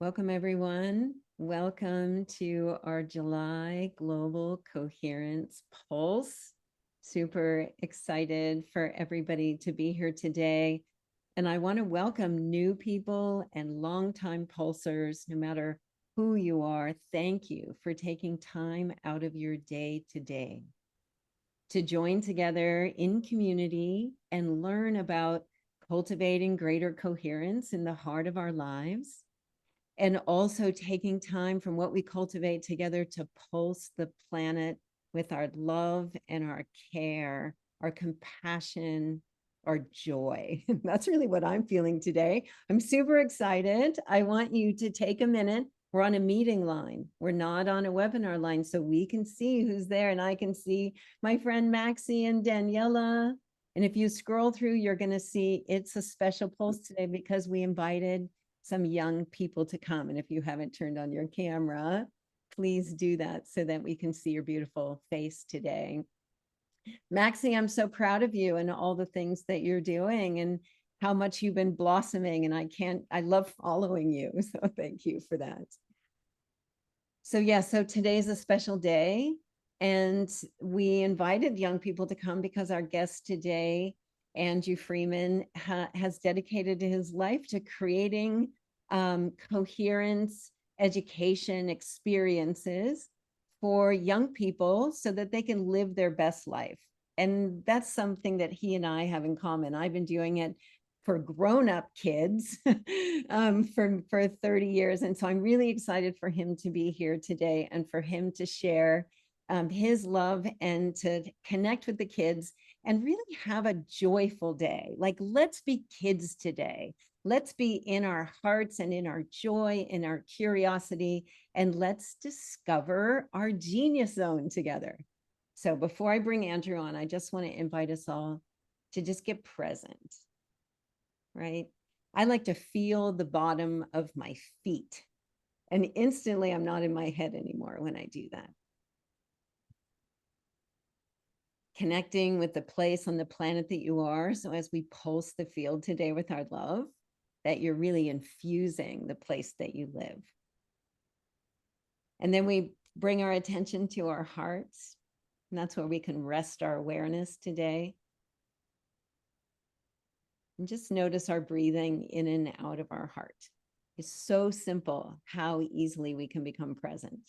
Welcome, everyone. Welcome to our July Global Coherence Pulse. Super excited for everybody to be here today. And I want to welcome new people and longtime pulsers, no matter who you are. Thank you for taking time out of your day today to join together in community and learn about cultivating greater coherence in the heart of our lives, and also taking time from what we cultivate together to pulse the planet with our love and our care, our compassion, our joy. That's really what I'm feeling today. I'm super excited. I want you to take a minute. We're on a meeting line. We're not on a webinar line, so we can see who's there, and I can see my friend Maxie and Daniela. And if you scroll through, you're going to see it's a special pulse today because we invited some young people to come. And if you haven't turned on your camera, please do that so that we can see your beautiful face today. Maxie, I'm so proud of you and all the things that you're doing and how much you've been blossoming. And I love following you. So thank you for that. So today's a special day. And we invited young people to come because our guest today, Andrew Freeman, has dedicated his life to creating coherence education experiences for young people so that they can live their best life. And that's something that he and I have in common. I've been doing it for grown-up kids for 30 years. And so I'm really excited for him to be here today and for him to share his love and to connect with the kids and really have a joyful day. Like, let's be kids today. Let's be in our hearts and in our joy, in our curiosity, and let's discover our genius zone together. So before I bring Andrew on, I just want to invite us all to just get present, right? I like to feel the bottom of my feet, and instantly I'm not in my head anymore when I do that. Connecting with the place on the planet that you are. So as we pulse the field today with our love, that you're really infusing the place that you live. And then we bring our attention to our hearts. And that's where we can rest our awareness today. And just notice our breathing in and out of our heart. It's so simple how easily we can become present.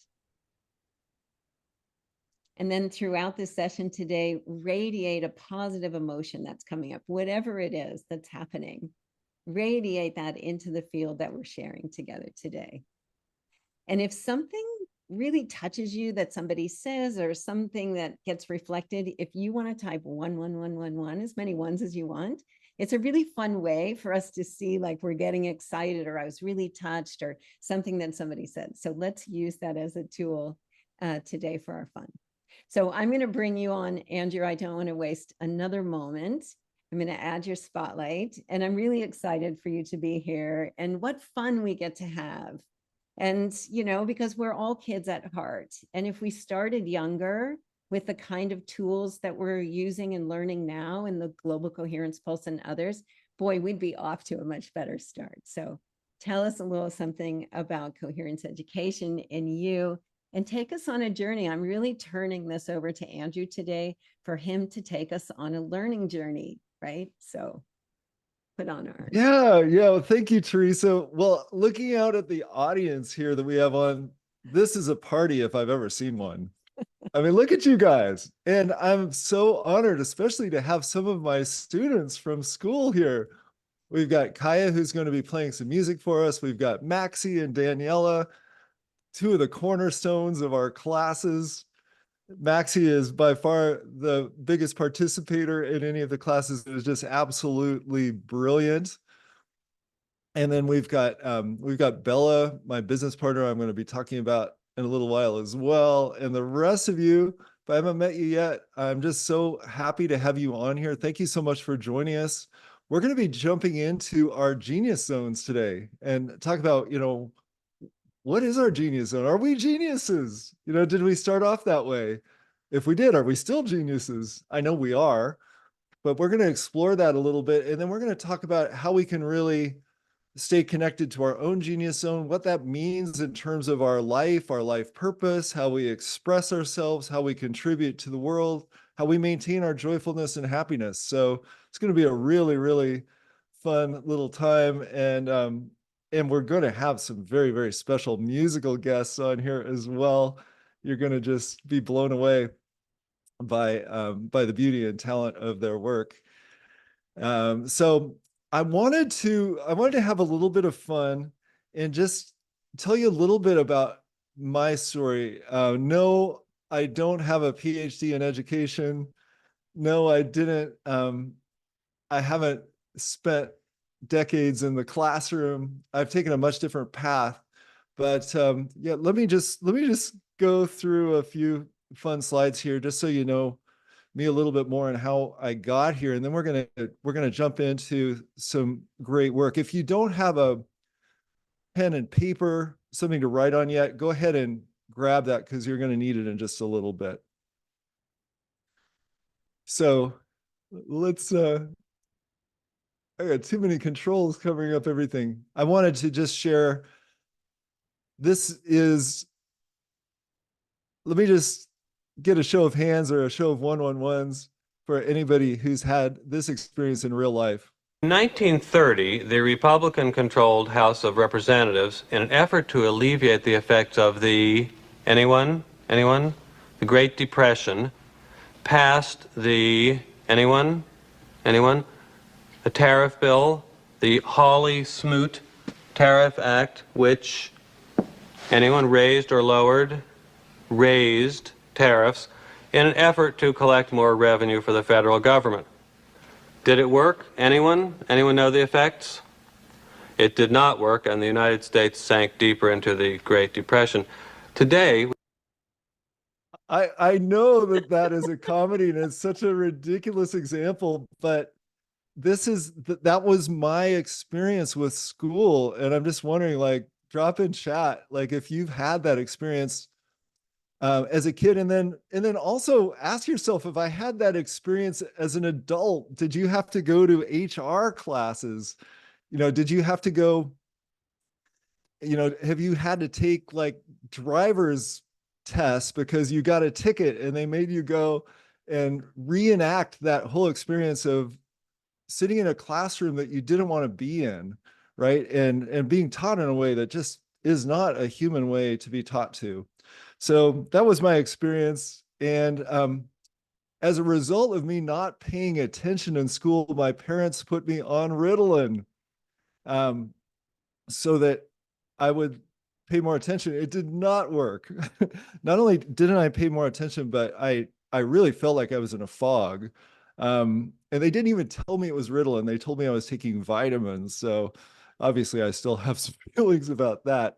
And then throughout this session today, radiate a positive emotion that's coming up, whatever it is that's happening. Radiate that into the field that we're sharing together today. And if something really touches you that somebody says or something that gets reflected, if you want to type 11111, as many ones as you want, it's a really fun way for us to see like we're getting excited or I was really touched or something that somebody said. So let's use that as a tool today for our fun. So I'm going to bring you on, Andrew. I don't want to waste another moment. I'm going to add your spotlight, and I'm really excited for you to be here and what fun we get to have. And, you know, because we're all kids at heart. And if we started younger with the kind of tools that we're using and learning now in the Global Coherence Pulse and others, boy, we'd be off to a much better start. So tell us a little something about coherence education and you, and take us on a journey. I'm really turning this over to Andrew today for him to take us on a learning journey, right? So put on our... Yeah. Well, thank you, Teresa. Well, looking out at the audience here that we have on, this is a party if I've ever seen one. I mean, look at you guys. And I'm so honored, especially to have some of my students from school here. We've got Kaya, who's going to be playing some music for us. We've got Maxie and Daniela, two of the cornerstones of our classes. Maxie is by far the biggest participator in any of the classes. It is just absolutely brilliant. And then we've got Bella, my business partner, I'm going to be talking about in a little while as well. And the rest of you, if I haven't met you yet, I'm just so happy to have you on here. Thank you so much for joining us. We're going to be jumping into our genius zones today and talk about, what is our genius zone? Are we geniuses? Did we start off that way? If we did, are we still geniuses? I know we are, but we're going to explore that a little bit. And then we're going to talk about how we can really stay connected to our own genius zone, what that means in terms of our life purpose, how we express ourselves, how we contribute to the world, how we maintain our joyfulness and happiness. So it's going to be a really, really fun little time. And we're going to have some very, very special musical guests on here as well. You're going to just be blown away by the beauty and talent of their work. So I wanted to have a little bit of fun and just tell you a little bit about my story. No, I don't have a PhD in education. No, I didn't. I haven't spent decades in the classroom. I've taken a much different path. But yeah, let me just go through a few fun slides here, just so you know me a little bit more and how I got here, and then we're gonna jump into some great work. If you don't have a pen and paper, something to write on yet, go ahead and grab that because you're going to need it in just a little bit. So let's I got too many controls covering up everything. I wanted to just share. This is, let me just get a show of hands or a show of 111s for anybody who's had this experience in real life. In 1930, the Republican-controlled House of Representatives, in an effort to alleviate the effects of the, anyone? The Great Depression, passed the, anyone? The tariff bill, the Hawley-Smoot Tariff Act, which, anyone, raised or lowered? Raised tariffs in an effort to collect more revenue for the federal government. Did it work? Anyone? Anyone know the effects? It did not work, and the United States sank deeper into the Great Depression. Today, I know that is a comedy and it's such a ridiculous example, but that was my experience with school. And I'm just wondering, like, drop in chat, like if you've had that experience as a kid, and then also ask yourself, if I had that experience as an adult, did you have to go to HR classes? Did you have to go, have you had to take like driver's tests because you got a ticket and they made you go and reenact that whole experience of sitting in a classroom that you didn't want to be in, right? And being taught in a way that just is not a human way to be taught to. So that was my experience. And as a result of me not paying attention in school, my parents put me on Ritalin so that I would pay more attention. It did not work. Not only didn't I pay more attention, but I really felt like I was in a fog. And they didn't even tell me it was Ritalin. They told me I was taking vitamins. So obviously I still have some feelings about that.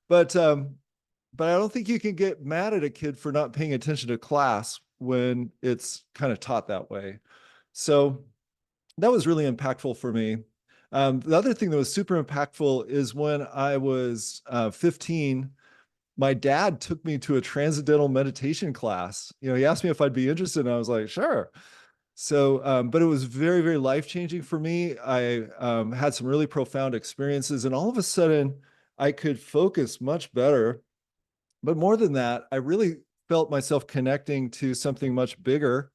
But I don't think you can get mad at a kid for not paying attention to class when it's kind of taught that way. So that was really impactful for me. The other thing that was super impactful is when I was 15, my dad took me to a transcendental meditation class. He asked me if I'd be interested, and I was like, sure. So, but it was very, very life-changing for me. I had some really profound experiences, and all of a sudden I could focus much better. But more than that, I really felt myself connecting to something much bigger.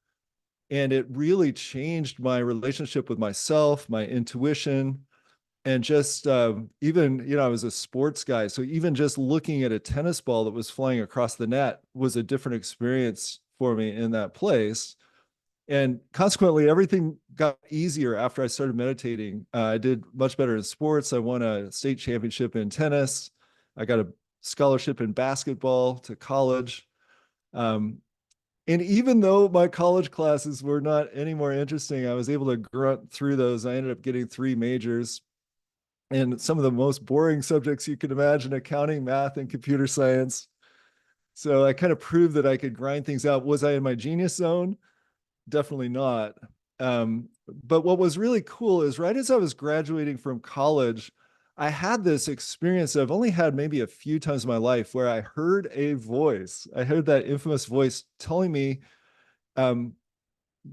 And it really changed my relationship with myself, my intuition, and just even, I was a sports guy. So even just looking at a tennis ball that was flying across the net was a different experience for me in that place. And consequently, everything got easier after I started meditating. I did much better in sports. I won a state championship in tennis. I got a scholarship in basketball to college. And even though my college classes were not any more interesting, I was able to grunt through those. I ended up getting 3 majors and some of the most boring subjects you could imagine: accounting, math, and computer science. So I kind of proved that I could grind things out. Was I in my genius zone? Definitely not. But what was really cool is right as I was graduating from college, I had this experience that I've only had maybe a few times in my life where I heard a voice. I heard that infamous voice telling me,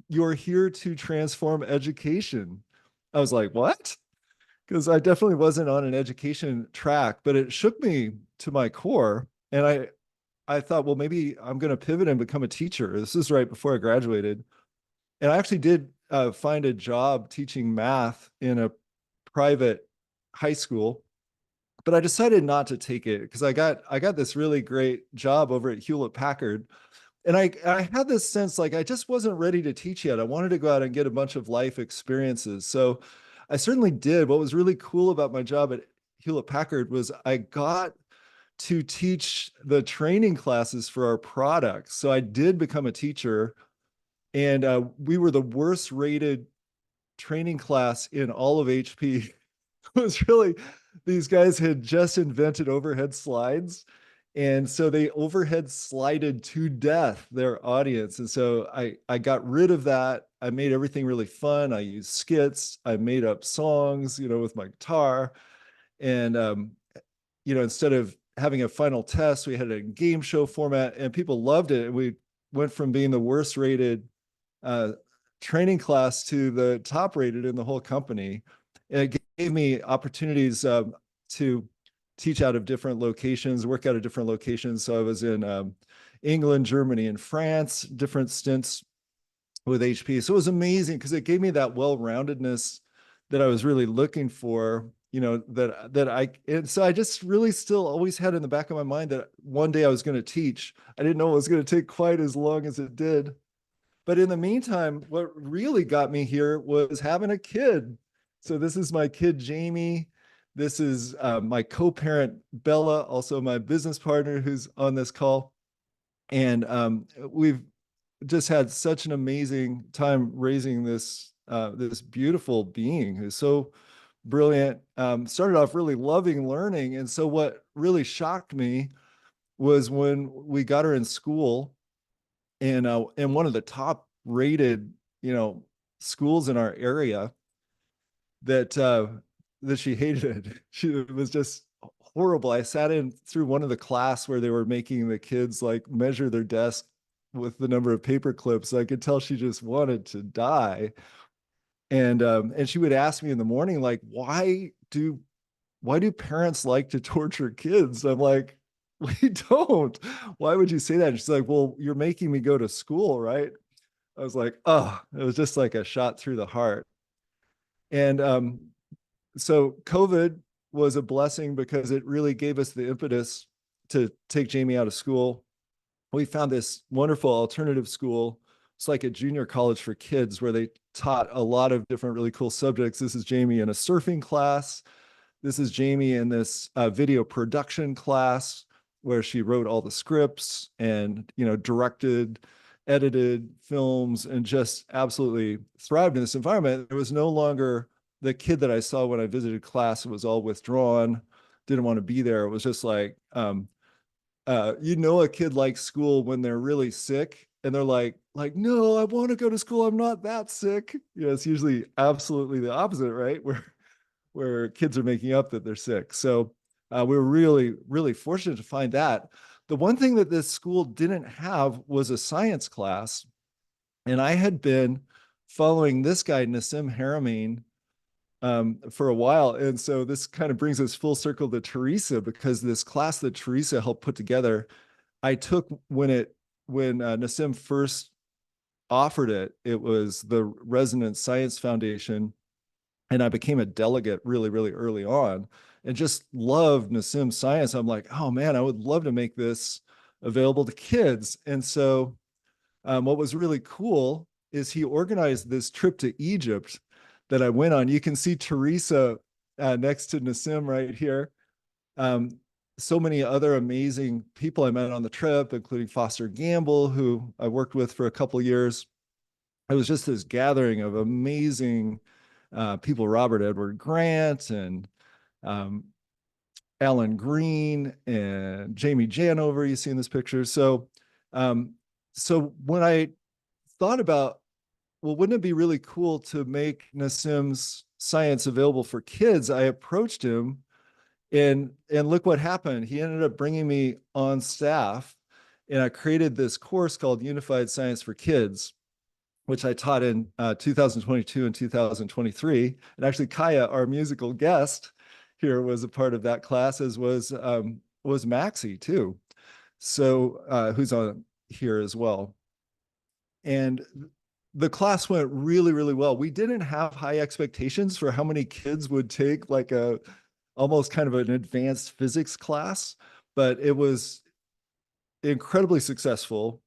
you're here to transform education. I was like, what? because I definitely wasn't on an education track, but it shook me to my core. And I thought, well, maybe I'm going to pivot and become a teacher. This is right before I graduated. And I actually did find a job teaching math in a private high school, but I decided not to take it because I got this really great job over at Hewlett Packard. And I had this sense like I just wasn't ready to teach yet. I wanted to go out and get a bunch of life experiences. So I certainly did. What was really cool about my job at Hewlett Packard was I got to teach the training classes for our products. So I did become a teacher, and we were the worst rated training class in all of HP. It was really, these guys had just invented overhead slides. And so they overhead slided to death their audience. And so I got rid of that. I made everything really fun. I used skits. I made up songs, with my guitar. And, instead of having a final test, we had a game show format and people loved it. And we went from being the worst rated training class to the top rated in the whole company. And it gave me opportunities to teach out of different locations, work out of different locations. So I was in England, Germany, and France, different stints with HP. So it was amazing because it gave me that well-roundedness that I was really looking for, and so I just really still always had in the back of my mind that one day I was going to teach. I didn't know it was going to take quite as long as it did. But in the meantime, what really got me here was having a kid. So this is my kid, Jamie. This is my co-parent, Bella, also my business partner who's on this call. And we've just had such an amazing time raising this beautiful being who's so brilliant. Started off really loving learning. And so what really shocked me was when we got her in school, and one of the top rated, schools in our area, that she hated. It was just horrible. I sat in through one of the class where they were making the kids like measure their desk with the number of paper clips. I could tell she just wanted to die. And she would ask me in the morning, like, why do parents like to torture kids? I'm like, we don't. Why would you say that? And she's like, well, you're making me go to school, right? I was like, oh, it was just like a shot through the heart. And so COVID was a blessing because it really gave us the impetus to take Jamie out of school. We found this wonderful alternative school. It's like a junior college for kids where they taught a lot of different really cool subjects. This is Jamie in a surfing class. This is Jamie in this video production class where she wrote all the scripts and, directed, edited films, and just absolutely thrived in this environment. There was no longer the kid that I saw when I visited class. It was all withdrawn, didn't want to be there. It was just like, a kid likes school when they're really sick and they're like, no, I want to go to school. I'm not that sick. It's usually absolutely the opposite, right? Where kids are making up that they're sick. So we were really, really fortunate to find that. The one thing that this school didn't have was a science class. And I had been following this guy, Nassim Haramein, for a while. And so this kind of brings us full circle to Teresa, because this class that Teresa helped put together, I took when Nassim first offered it. It was the Resonance Science Foundation. And I became a delegate really, really early on and just loved Nassim science. I'm like, oh man, I would love to make this available to kids. And so what was really cool is he organized this trip to Egypt that I went on. You can see Teresa next to Nassim right here. So many other amazing people I met on the trip, including Foster Gamble, who I worked with for a couple of years. It was just this gathering of amazing people, Robert Edward Grant and Alan Green and Jamie Janover, you see in this picture. So when I thought about, well, wouldn't it be really cool to make Nassim's science available for kids? I approached him, and look what happened. He ended up bringing me on staff, and I created this course called Unified Science for Kids, which I taught in 2022 and 2023. And actually, Kaya, our musical guest here, was a part of that class, as was Maxie too. So who's on here as well. And the class went really, really well. We didn't have high expectations for how many kids would take like a almost kind of an advanced physics class, but it was incredibly successful.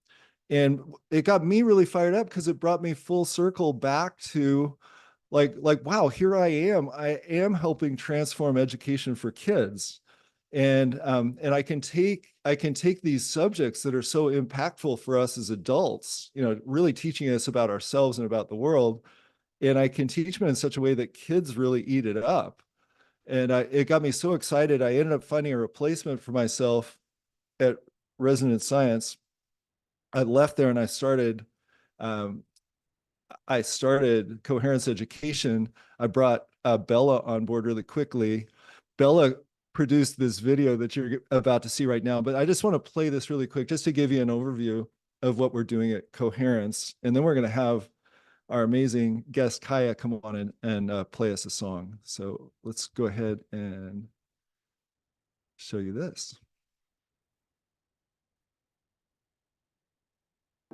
And it got me really fired up because it brought me full circle back to like, wow, here I am helping transform education for kids. And I can take these subjects that are so impactful for us as adults, you know, really teaching us about ourselves and about the world, and I can teach them in such a way that kids really eat it up. And it got me so excited. I ended up finding a replacement for myself at Resonant Science. I left there and I started Coherence Education. I brought Bella on board really quickly. Bella produced this video that you're about to see right now, but I just want to play this really quick just to give you an overview of what we're doing at Coherence. And then we're going to have our amazing guest Kaya come on and play us a song. So let's go ahead and show you this.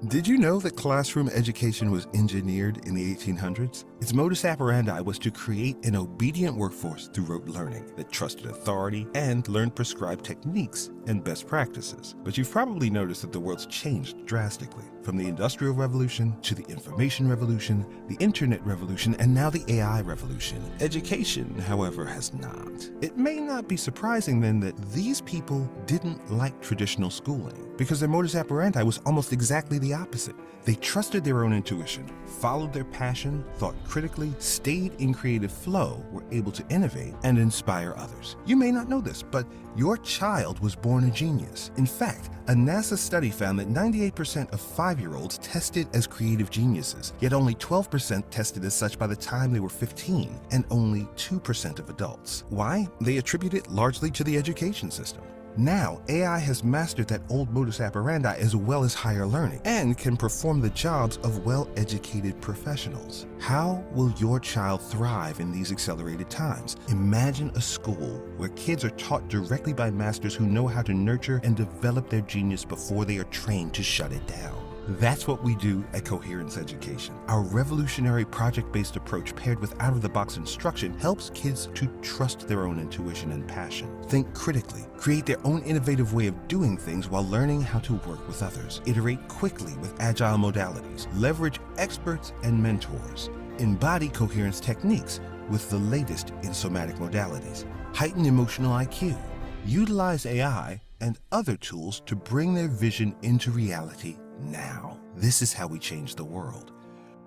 Did you know that classroom education was engineered in the 1800s? Its modus operandi was to create an obedient workforce through rote learning that trusted authority and learned prescribed techniques and best practices. But you've probably noticed that the world's changed drastically. From the Industrial Revolution to the Information Revolution, the Internet Revolution, and now the AI Revolution. Education, however, has not. It may not be surprising then that these people didn't like traditional schooling because their modus operandi was almost exactly the opposite. They trusted their own intuition, followed their passion, thought critically, stayed in creative flow, were able to innovate and inspire others. You may not know this, but your child was born a genius. In fact, a NASA study found that 98% of 5-year-olds tested as creative geniuses, yet only 12% tested as such by the time they were 15, and only 2% of adults. Why? They attribute it largely to the education system. Now, AI has mastered that old modus operandi as well as higher learning and can perform the jobs of well-educated professionals. How will your child thrive in these accelerated times? Imagine a school where kids are taught directly by masters who know how to nurture and develop their genius before they are trained to shut it down. That's what we do at Coherence Education. Our revolutionary project-based approach paired with out-of-the-box instruction helps kids to trust their own intuition and passion, think critically, create their own innovative way of doing things while learning how to work with others, iterate quickly with agile modalities, leverage experts and mentors, embody coherence techniques with the latest in somatic modalities, heighten emotional IQ, utilize AI and other tools to bring their vision into reality now. This is how we change the world.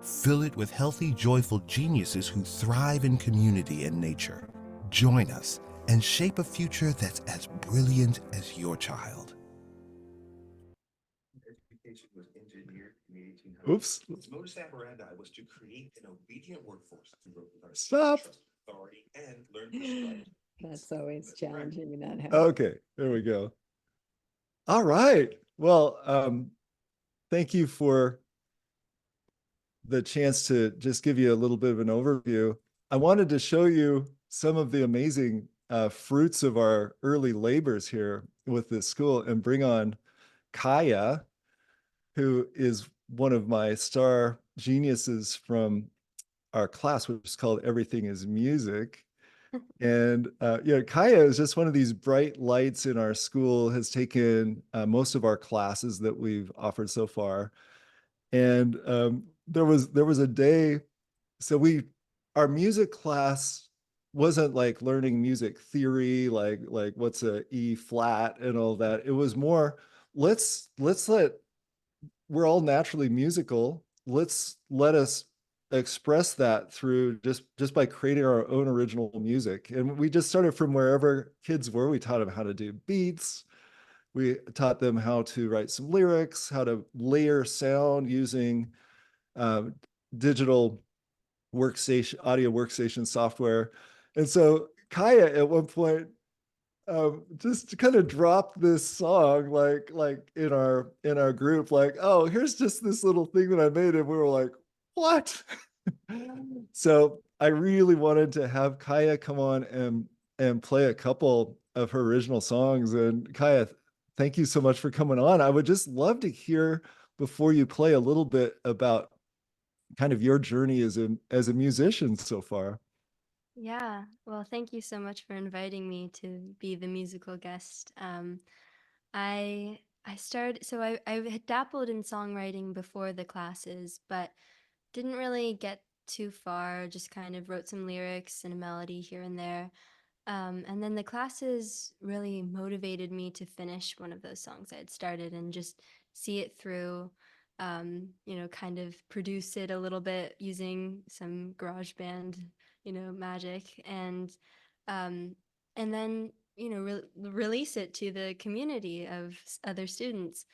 Fill it with healthy, joyful geniuses who thrive in community and nature. Join us and shape a future that's as brilliant as your child. Education was engineered in the 1800s. Oops. Its modus operandi was to create an obedient workforce through learning, Stop. trust, authority, and learn prescribed. That's always challenging in that house. Okay, there we go. All right. Well, thank you for the chance to just give you a little bit of an overview. I wanted to show you some of the amazing fruits of our early labors here with this school and bring on Kaya, who is one of my star geniuses from our class, which is called Everything is Music. And Kaya is just one of these bright lights in our school, has taken most of our classes that we've offered so far. And there was a day, so our music class wasn't like learning music theory, like what's a E flat and all that. It was more, we're all naturally musical. Let us express that through just by creating our own original music. And we just started from wherever kids were. We taught them how to do beats. We taught them how to write some lyrics, how to layer sound using digital audio workstation software. And so Kaya at one point just kind of dropped this song like in our group, like, oh, here's just this little thing that I made. And we were like, what? So I really wanted to have Kaya come on and play a couple of her original songs. And Kaya, thank you so much for coming on. I would just love to hear, before you play, a little bit about kind of your journey as a musician so far. Yeah, well, thank you so much for inviting me to be the musical guest. I started, so I had dabbled in songwriting before the classes, but didn't really get too far, just kind of wrote some lyrics and a melody here and there. And then the classes really motivated me to finish one of those songs I had started and just see it through, kind of produce it a little bit using some GarageBand, magic, um, and then, release it to the community of other students.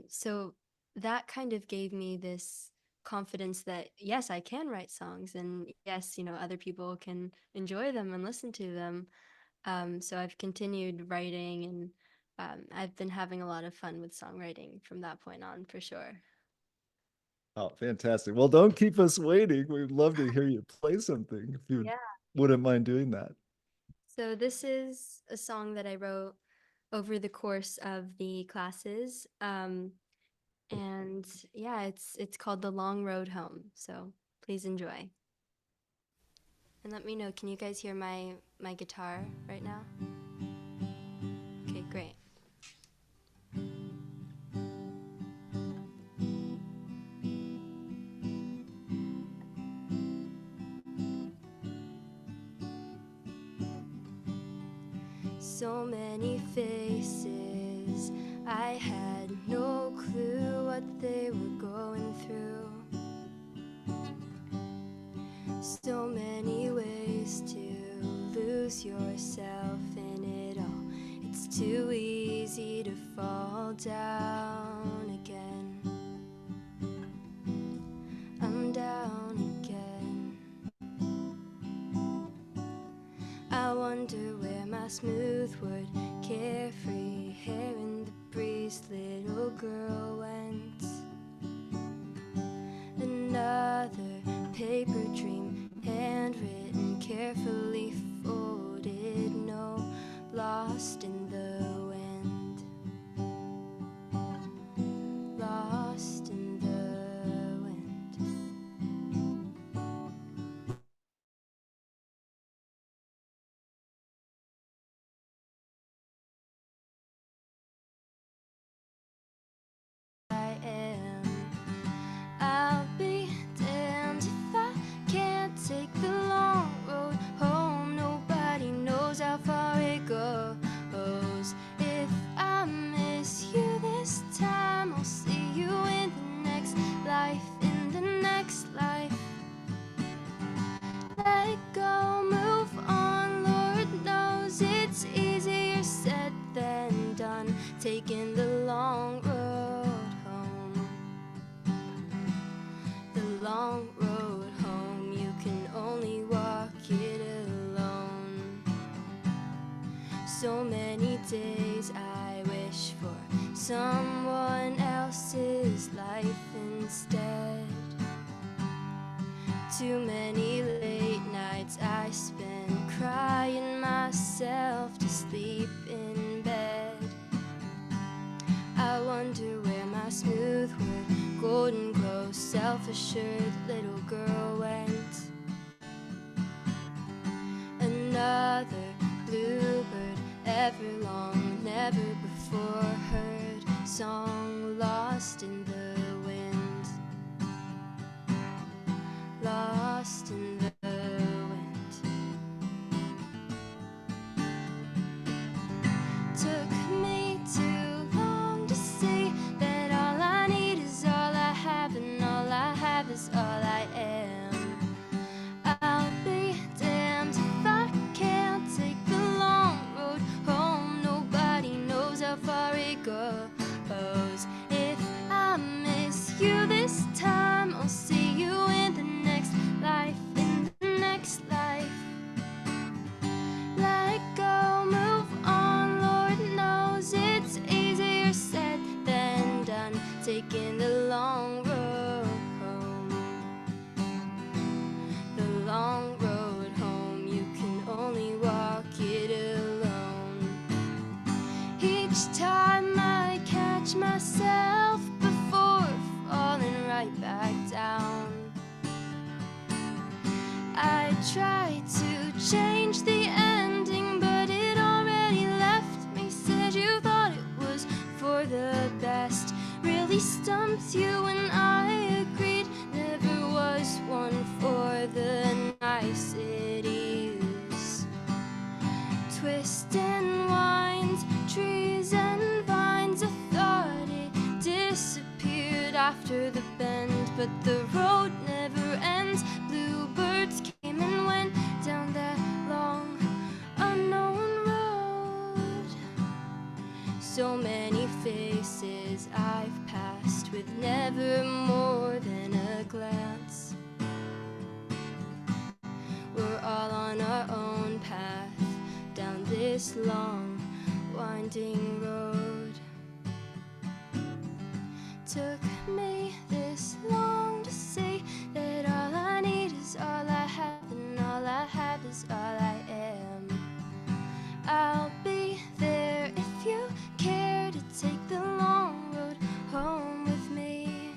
So that kind of gave me this confidence that yes, I can write songs, and yes, other people can enjoy them and listen to them. So I've continued writing, and I've been having a lot of fun with songwriting from that point on, for sure. Oh, fantastic. Well, don't keep us waiting. We'd love to hear you play something if you Yeah. wouldn't mind doing that. So this is a song that I wrote over the course of the classes. And yeah, it's called The Long Road Home. So please enjoy. And let me know, can you guys hear my guitar right now? Okay, great. So many faces, I had no clue what they were going through. So many ways to lose yourself in it all. It's too easy to fall down again. I'm down again. I wonder where my smooth-wood, carefree hair in the breeze little girl went. Another paper dream, handwritten, carefully folded, no, lost in the wind. Lost in the wind. I am. I'll be damned if I can't take the long road home. Nobody knows how far it goes. If I miss you this time, I'll see you in the next life, in the next life. Let go, move on, Lord knows it's easier said than done, taking the long road home. The long road home, you can only walk it alone. So many days I wish for someone else's life instead. Too many late nights I spend crying myself to sleep in bed. I wonder where my smooth-wood, golden glow, self-assured little girl went. Another bluebird, everlong, never before heard song, lost in the wind. Lost in the wind. Took me too long to see that all I need is all I have, and all I have is all I am. I'll be damned if I can't take the long road home. Nobody knows how far it goes. If I miss you this time, I'll see you in the next life, in Each time I catch myself before falling right back down. I try to change the ending, but it already left me. Said you thought it was for the best. Really stumped you and I agreed. Never was one for the niceties. Twist and wind, trees and vines. I thought it disappeared after the bend, but the road never ends. Bluebirds came and went down that long unknown road. So many faces I've passed with never more than a glance. We're all on our own path down this long winding road. Took me this long to say that all I need is all I have, and all I have is all I am. I'll be there if you care to take the long road home with me.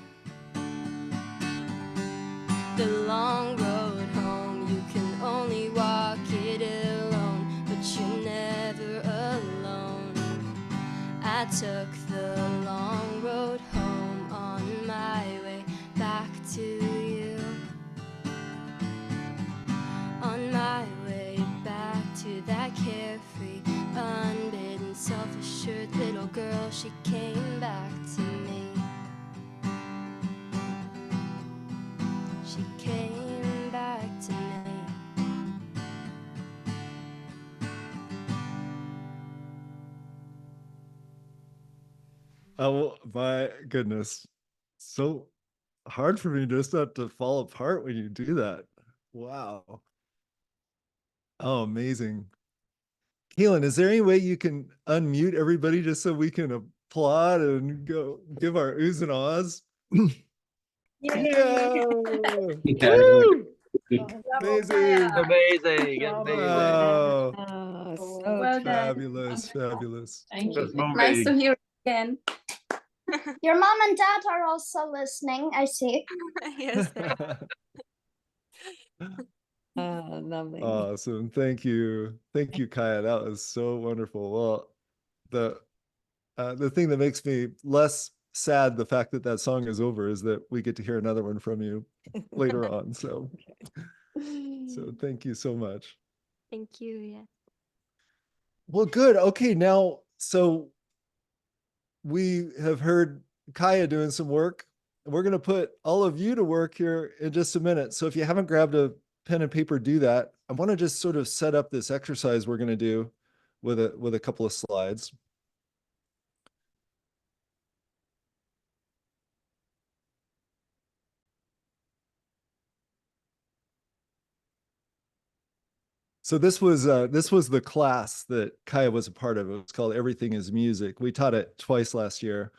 The long road home, you can only walk it alone, but you're never alone. I took the long road home on my way back to you. On my way back to that carefree, unbidden, self-assured little girl, she came back to me. She came back to me. Oh my goodness. So hard for me just not to fall apart when you do that. Wow. Oh, amazing. Keelan, is there any way you can unmute everybody just so we can applaud and go give our oohs and ahs? Yeah. Woo! Amazing. Amazing. Wow. Oh, Oh, so well done. Fabulous. Fabulous. Thank That's you. Nice to moving. hear you again. Your mom and dad are also listening, I see. Yes. lovely. Awesome. Thank you. Thank you, Kaya. That was so wonderful. Well, the thing that makes me less sad, the fact that that song is over, is that we get to hear another one from you later on. So thank you so much. Thank you. Yeah. Well, good. Okay, now, so we have heard Kaya doing some work. We're going to put all of you to work here in just a minute. So if you haven't grabbed a pen and paper, do that. I want to just sort of set up this exercise we're going to do with a couple of slides. So this was the class that Kaya was a part of. It was called Everything is Music. We taught it twice last year.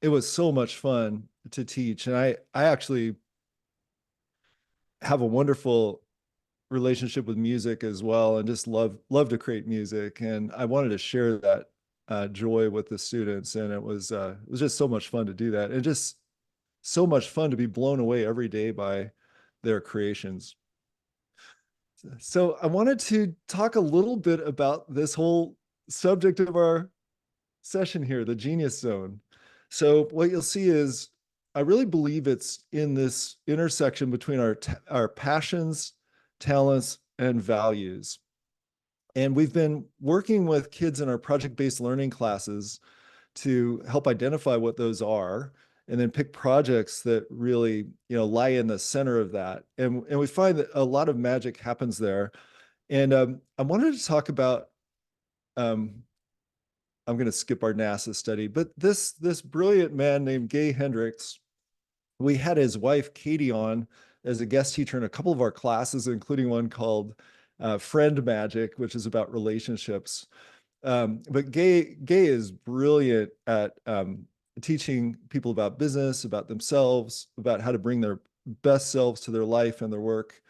It was so much fun to teach. And I actually have a wonderful relationship with music as well, and just love to create music. And I wanted to share that joy with the students. And it was just so much fun to do that. And just so much fun to be blown away every day by their creations. So I wanted to talk a little bit about this whole subject of our session here, the genius zone. So what you'll see is I really believe it's in this intersection between our passions, talents, and values. And we've been working with kids in our project-based learning classes to help identify what those are, and then pick projects that really, lie in the center of that. And we find that a lot of magic happens there. And I wanted to talk about, I'm going to skip our NASA study, but this brilliant man named Gay Hendricks, we had his wife, Katie, on as a guest teacher in a couple of our classes, including one called Friend Magic, which is about relationships. But Gay is brilliant at teaching people about business, about themselves, about how to bring their best selves to their life and their work.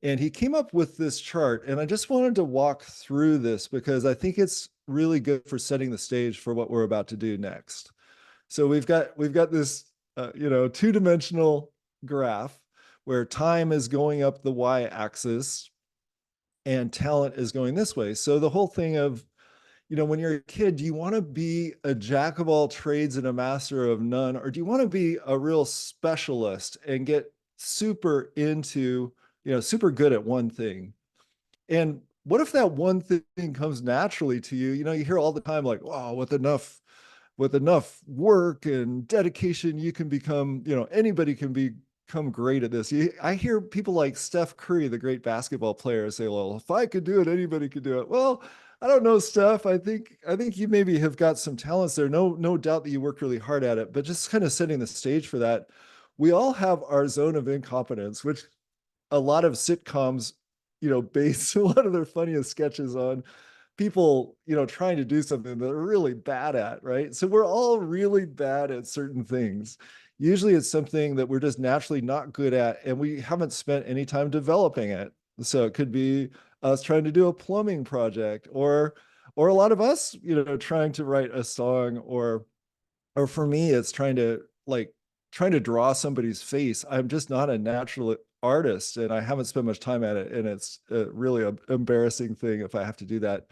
And he came up with this chart, and I just wanted to walk through this because I think it's really good for setting the stage for what we're about to do next. So we've got this, two-dimensional graph where time is going up the y-axis and talent is going this way. So the whole thing of, when you're a kid, do you want to be a jack of all trades and a master of none, or do you want to be a real specialist and get super into, super good at one thing? And what if that one thing comes naturally to you? You hear all the time like, wow, with enough work and dedication, you can become, anybody can become great at this. I hear people like Steph Curry, the great basketball player, say, well, if I could do it, anybody could do it. Well, I don't know, Steph. I think you maybe have got some talents there. No doubt that you worked really hard at it, but just kind of setting the stage for that. We all have our zone of incompetence, which a lot of sitcoms, base a lot of their funniest sketches on people, trying to do something that they're really bad at, right? So we're all really bad at certain things. Usually it's something that we're just naturally not good at, and we haven't spent any time developing it. So it could be us trying to do a plumbing project, or a lot of us, trying to write a song, or for me, it's trying to draw somebody's face. I'm just not a natural artist, and I haven't spent much time at it, and it's really an embarrassing thing if I have to do that.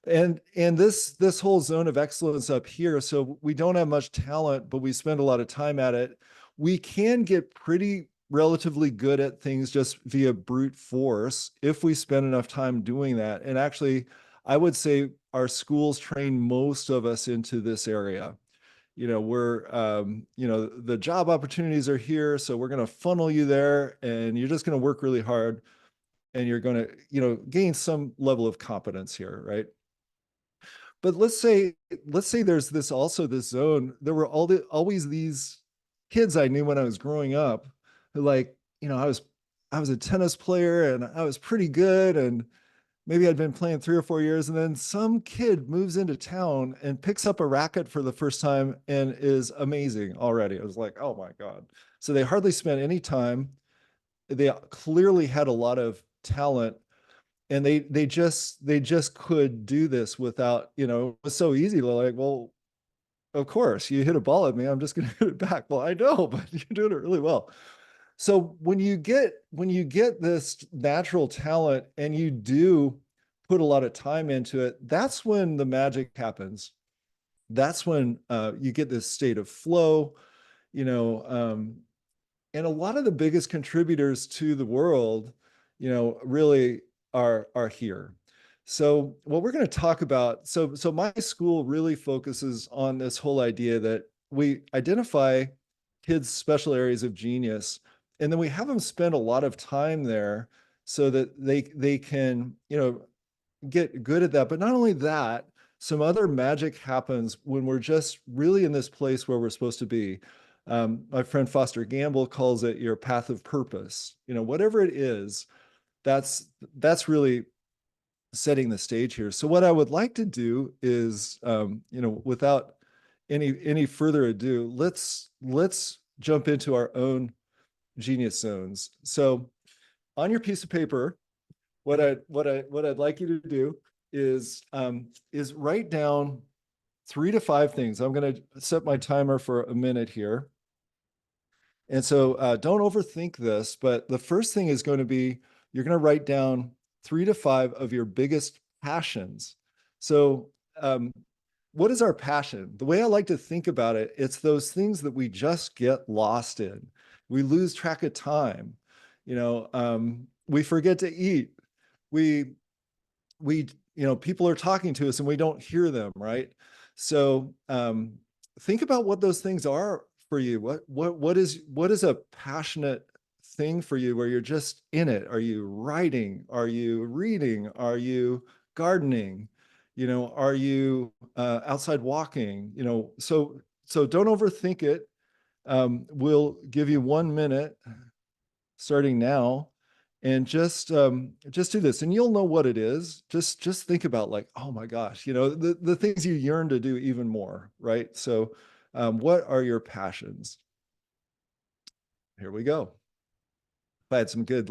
And this whole zone of excellence up here, so we don't have much talent, but we spend a lot of time at it. We can get pretty relatively good at things just via brute force if we spend enough time doing that. And actually, I would say our schools train most of us into this area. We're, the job opportunities are here, so we're going to funnel you there, and you're just going to work really hard, and you're going to, gain some level of competence here, right? But let's say there's this zone. There were always these kids I knew when I was growing up who, I was a tennis player and I was pretty good, and maybe I'd been playing 3 or 4 years, and then some kid moves into town and picks up a racket for the first time and is amazing already. I was like, oh my God. So they hardly spent any time. They clearly had a lot of talent, and they just could do this without, it was so easy. They're like, well, of course, you hit a ball at me, I'm just going to hit it back. Well, I know, but you're doing it really well. So when you get this natural talent and you do put a lot of time into it, that's when the magic happens. That's when you get this state of flow, and a lot of the biggest contributors to the world, really are here. So what we're going to talk about, so my school really focuses on this whole idea that we identify kids' special areas of genius, and then we have them spend a lot of time there so that they can, get good at that. But not only that, some other magic happens when we're just really in this place where we're supposed to be. My friend Foster Gamble calls it your path of purpose. Whatever it is, that's really setting the stage here. So what I would like to do is, without any further ado, let's jump into our own genius zones. So on your piece of paper, what I'd like you to do is write down 3 to 5 things. I'm going to set my timer for a minute here. And so don't overthink this, but the first thing is going to be, you're going to write down 3 to 5 of your biggest passions. So what is our passion? The way I like to think about it, it's those things that we just get lost in. We lose track of time. We forget to eat. We people are talking to us and we don't hear them, right? So think about what those things are for you. What is a passionate thing for you where you're just in it? Are you writing? Are you reading? Are you gardening? Are you outside walking? So don't overthink it. We'll give you 1 minute starting now, and just do this, and you'll know what it is. Just think about, like, oh my gosh, the things you yearn to do even more, right? So what are your passions? Here we go. If I had some good,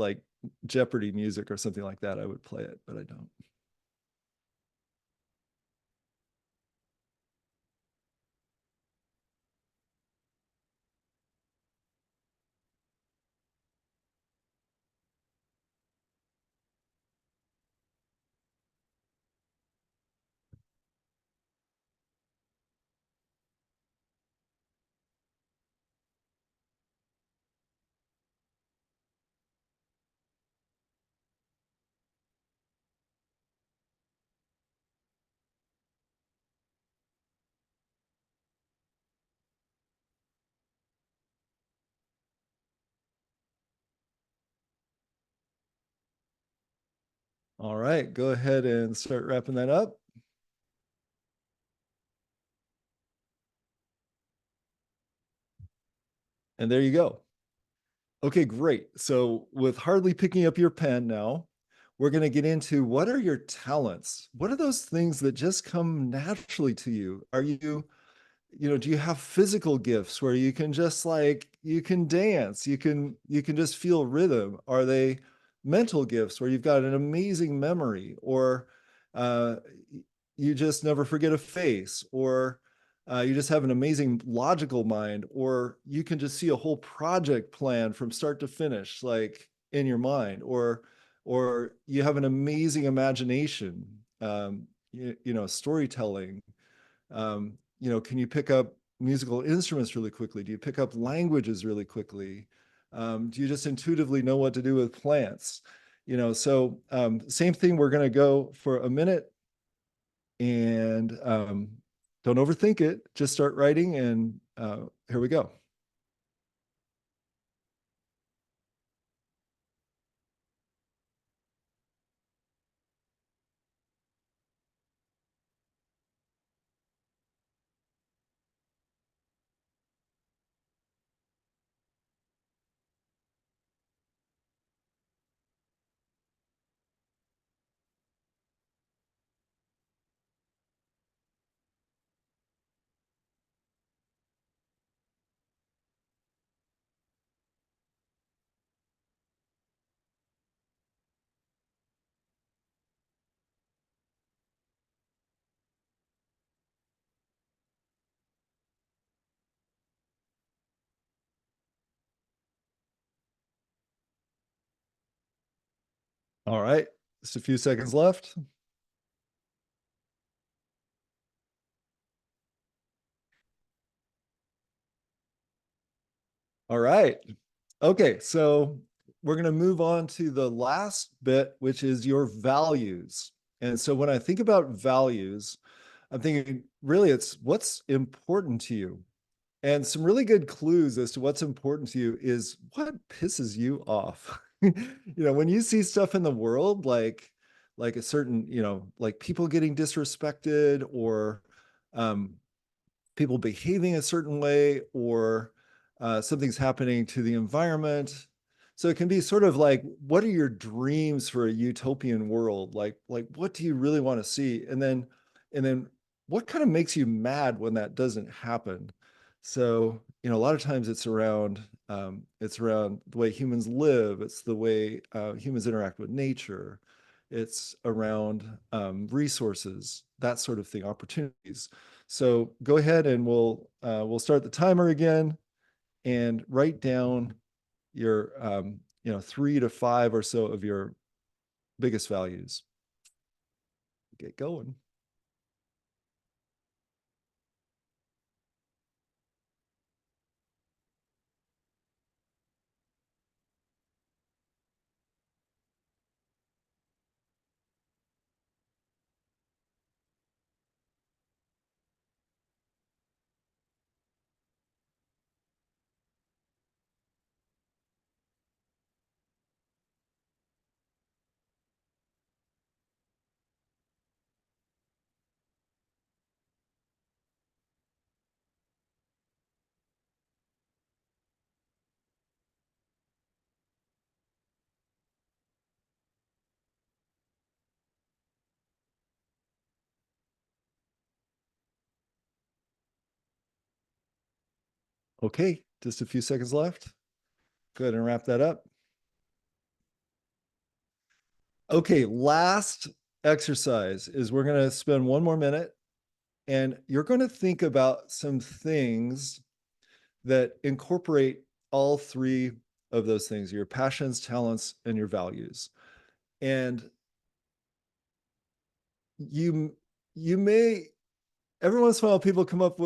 Jeopardy music or something like that, I would play it, but I don't. All right, go ahead and start wrapping that up. And there you go. Okay, great. So with hardly picking up your pen now, we're going to get into what are your talents? What are those things that just come naturally to you? Are you, do you have physical gifts where you can just like, you can dance, you can just feel rhythm? Are they mental gifts where you've got an amazing memory, or uh, you just never forget a face, or you just have an amazing logical mind, or you can just see a whole project plan from start to finish, like in your mind, or you have an amazing imagination, storytelling. Can you pick up musical instruments really quickly? Do you pick up languages really quickly? Do you just intuitively know what to do with plants? Same thing, we're going to go for a minute and don't overthink it. Just start writing, and here we go. All right, just a few seconds left. All right. Okay, so we're going to move on to the last bit, which is your values. And so when I think about values, I'm thinking really it's what's important to you. And some really good clues as to what's important to you is what pisses you off. When you see stuff in the world, like a certain, like people getting disrespected, or um, people behaving a certain way, or something's happening to the environment. So it can be sort of like, what are your dreams for a utopian world? Like what do you really want to see? And then what kind of makes you mad when that doesn't happen? So, a lot of times it's around the way humans live. It's the way humans interact with nature. It's around resources, that sort of thing, opportunities. So go ahead and we'll start the timer again, and write down your 3 to 5 or so of your biggest values. Get going. Okay, just a few seconds left. Go ahead and wrap that up. Okay, last exercise is we're going to spend 1 more minute and you're going to think about some things that incorporate all three of those things, your passions, talents, and your values. And you may, every once in a while people come up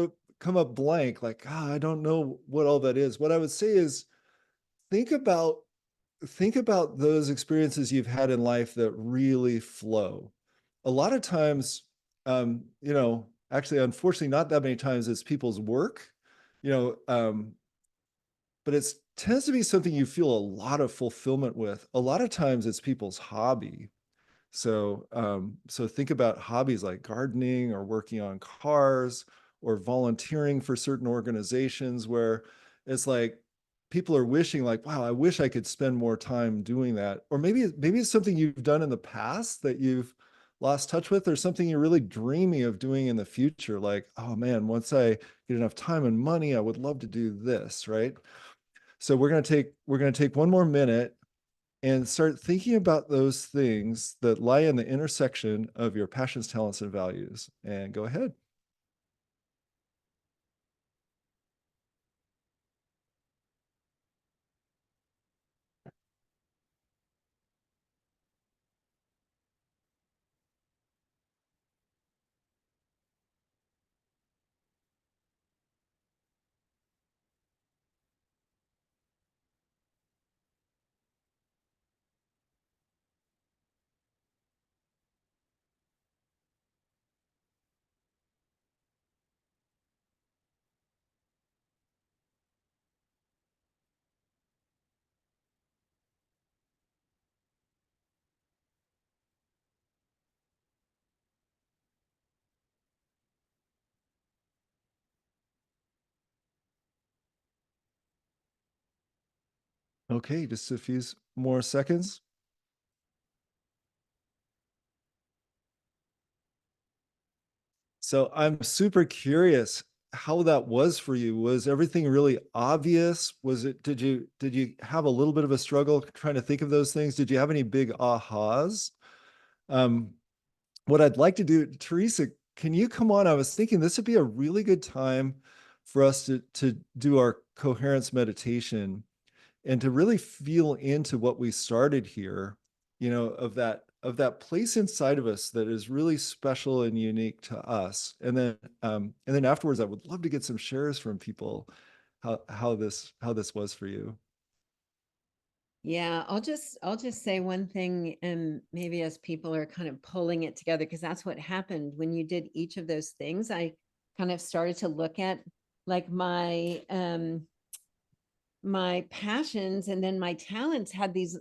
blank, like, I don't know what all that is. What I would say is think about those experiences you've had in life that really flow. A lot of times, actually, unfortunately, not that many times it's people's work, but it tends to be something you feel a lot of fulfillment with. A lot of times it's people's hobby. So think about hobbies like gardening or working on cars or volunteering for certain organizations where it's like people are wishing like, wow, I wish I could spend more time doing that. Or maybe it's something you've done in the past that you've lost touch with, or something you're really dreaming of doing in the future. Like, oh man, once I get enough time and money, I would love to do this, right? So we're going to take 1 more minute and start thinking about those things that lie in the intersection of your passions, talents, and values. And go ahead. Okay, just a few more seconds. So I'm super curious how that was for you. Was everything really obvious? Did you have a little bit of a struggle trying to think of those things? Did you have any big ahas? Um, what I'd like to do, Teresa, can you come on? I was thinking this would be a really good time for us to do our coherence meditation and to really feel into what we started here, of that place inside of us that is really special and unique to us. And then afterwards, I would love to get some shares from people how this was for you. Yeah, I'll just say one thing, and maybe as people are kind of pulling it together, because that's what happened when you did each of those things. I kind of started to look at like my passions and then my talents had these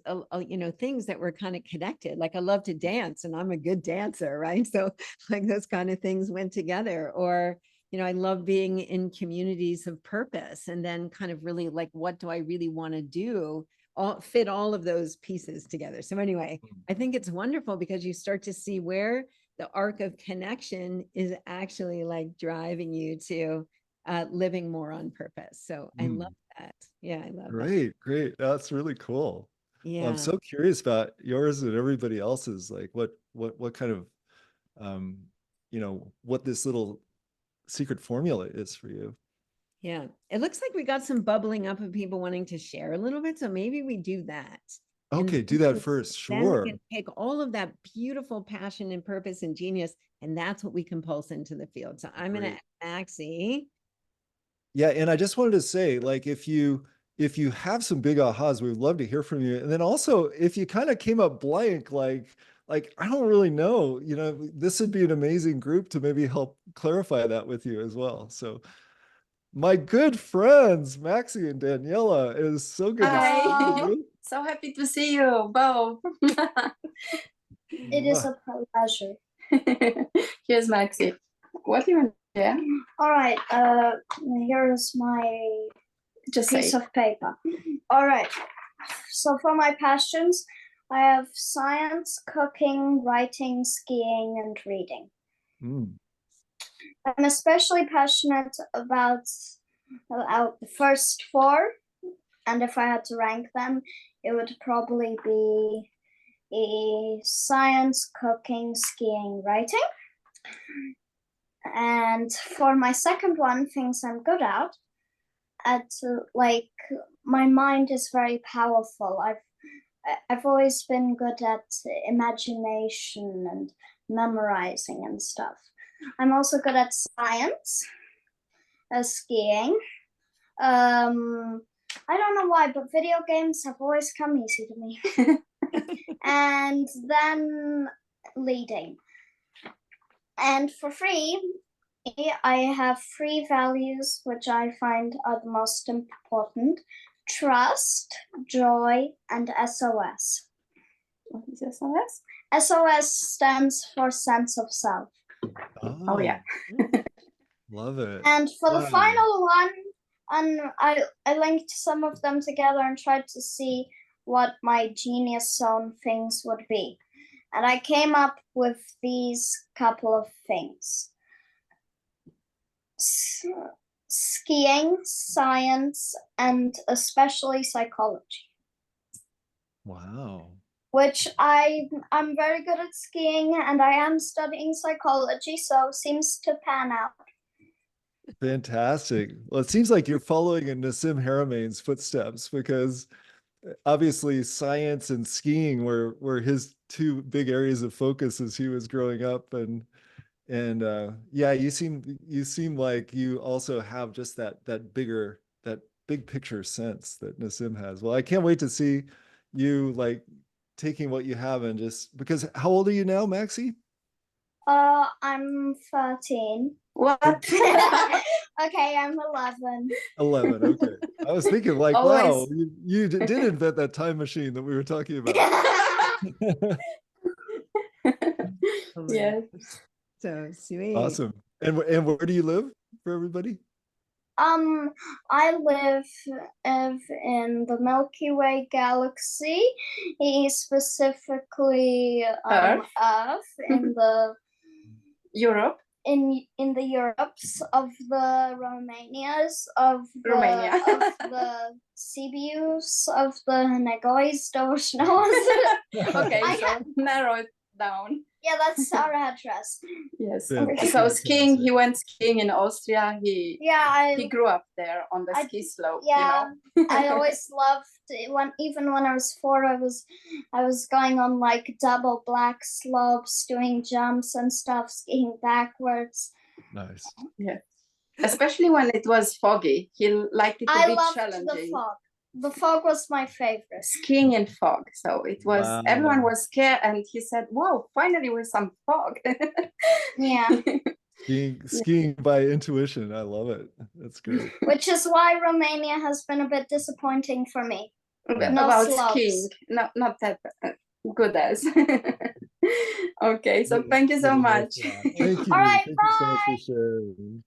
things that were kind of connected. Like I love to dance and I'm a good dancer, right? So like those kind of things went together. Or I love being in communities of purpose, and then kind of really like, what do I really want to do? Fit all of those pieces together. So anyway, I think it's wonderful because you start to see where the arc of connection is actually like driving you to living more on purpose. So I love that. Yeah, I love that. Great. That's really cool. Well, I'm Yeah. so curious about yours and everybody else's, like what kind of, what this little secret formula is for you. Yeah. It looks like we got some bubbling up of people wanting to share a little bit. So maybe we do that. And Okay, do that first. then we Sure. can take all of that beautiful passion and purpose and genius, and that's what we can pulse into the field. So I'm going to Maxie. Yeah, and I just wanted to say, like, if you have some big ahas, we'd love to hear from you. And then also, if you kind of came up blank, like I don't really know, this would be an amazing group to maybe help clarify that with you as well. So, my good friends, Maxie and Daniela, it is so good to see you. So happy to see you both. It is a pleasure. Here's Maxi. What do you want to share? All right. Here's my Just piece say. of paper. All right. So for my passions, I have science, cooking, writing, skiing, and reading. I'm especially passionate about the first four, and if I had to rank them, it would probably be science, cooking, skiing, writing. And for my second one, things I'm good at like my mind is very powerful. I've always been good at imagination and memorizing and stuff. I'm also good at science, skiing. I don't know why, but video games have always come easy to me. And then leading. And for free, I have 3 values which I find are the most important: trust, joy, and SOS. What is SOS? SOS stands for sense of self. Oh yeah. Love it. And for the Wow. final one, I linked some of them together and tried to see what my genius zone things would be. And I came up with these couple of things: skiing, science, and especially psychology. Wow. Which I'm very good at skiing, and I am studying psychology, so seems to pan out. Fantastic. Well, it seems like you're following in Nassim Haramein's footsteps, because obviously science and skiing were his 2 big areas of focus as he was growing up. And yeah, you seem like you also have just that big picture sense that Nassim has. Well, I can't wait to see you like taking what you have and just, because how old are you now, Maxie? I'm 13. What? Okay, I'm 11. 11. Okay. I was thinking like, Always. wow, you did invent that time machine that we were talking about. Yes. So sweet. Awesome. And where do you live for everybody? I live in the Milky Way galaxy, specifically Earth? Earth in the Europe? in the Europes of the Romanias of the Romania. of the Sibius of the Negois Doshnos. Okay, I so narrow it down. Yeah, that's our address. Yes. Fantastic. So skiing, he went skiing in Austria. He grew up there on the ski slope. Yeah, You know? I always loved even when I was 4, I was going on like double black slopes, doing jumps and stuff, skiing backwards. Nice. Yeah. Especially when it was foggy. He liked it to be challenging. The fog. The fog was my favorite. Skiing in fog. So it was, everyone was scared, and he said, wow, finally with some fog. Yeah. Skiing by intuition. I love it. That's great. Which is why Romania has been a bit disappointing for me. No About slopes. skiing, not that good as. Okay, so thank you so much. Thank you. All right, Thank you so much for sharing.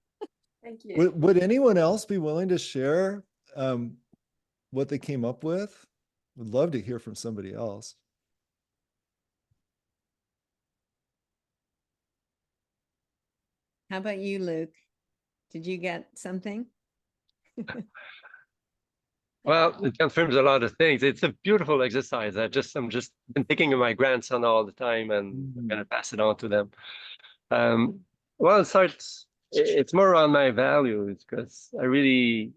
Thank you. Would anyone else be willing to share what they came up with? Would love to hear from somebody else. How about you, Luke? Did you get something? Well, it confirms a lot of things. It's a beautiful exercise. I'm just been thinking of my grandson all the time, and I'm gonna pass it on to them. Well, it's more around my values, because I really,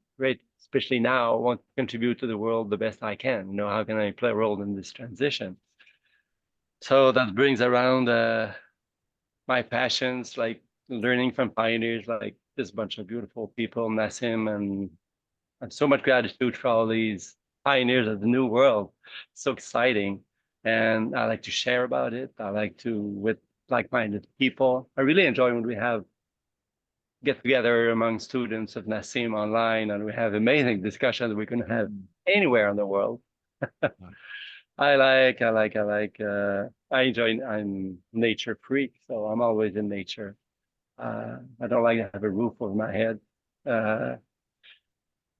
especially now, want to contribute to the world the best I can. You know, how can I play a role in this transition? So that brings around my passions, like learning from pioneers, like this bunch of beautiful people, Nassim, and so much gratitude for all these pioneers of the new world. So exciting. And I like to share about it. I like to, with like-minded people. I really enjoy when we get together among students of Nassim online, and we have amazing discussions we can have anywhere in the world. I enjoy, I'm nature freak, so I'm always in nature. I don't like to have a roof over my head.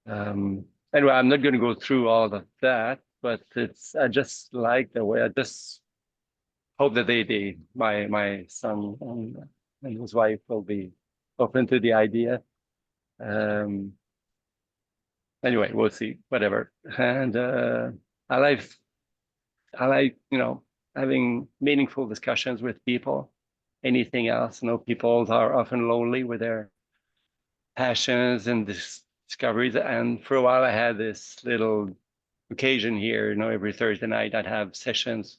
Anyway, I'm not going to go through all of that, but I just like the way, I just hope that my son and his wife will be open to the idea. Anyway, we'll see, whatever. And I like, having meaningful discussions with people. Anything else? People are often lonely with their passions and discoveries. And for a while, I had this little occasion here. Every Thursday night I'd have sessions.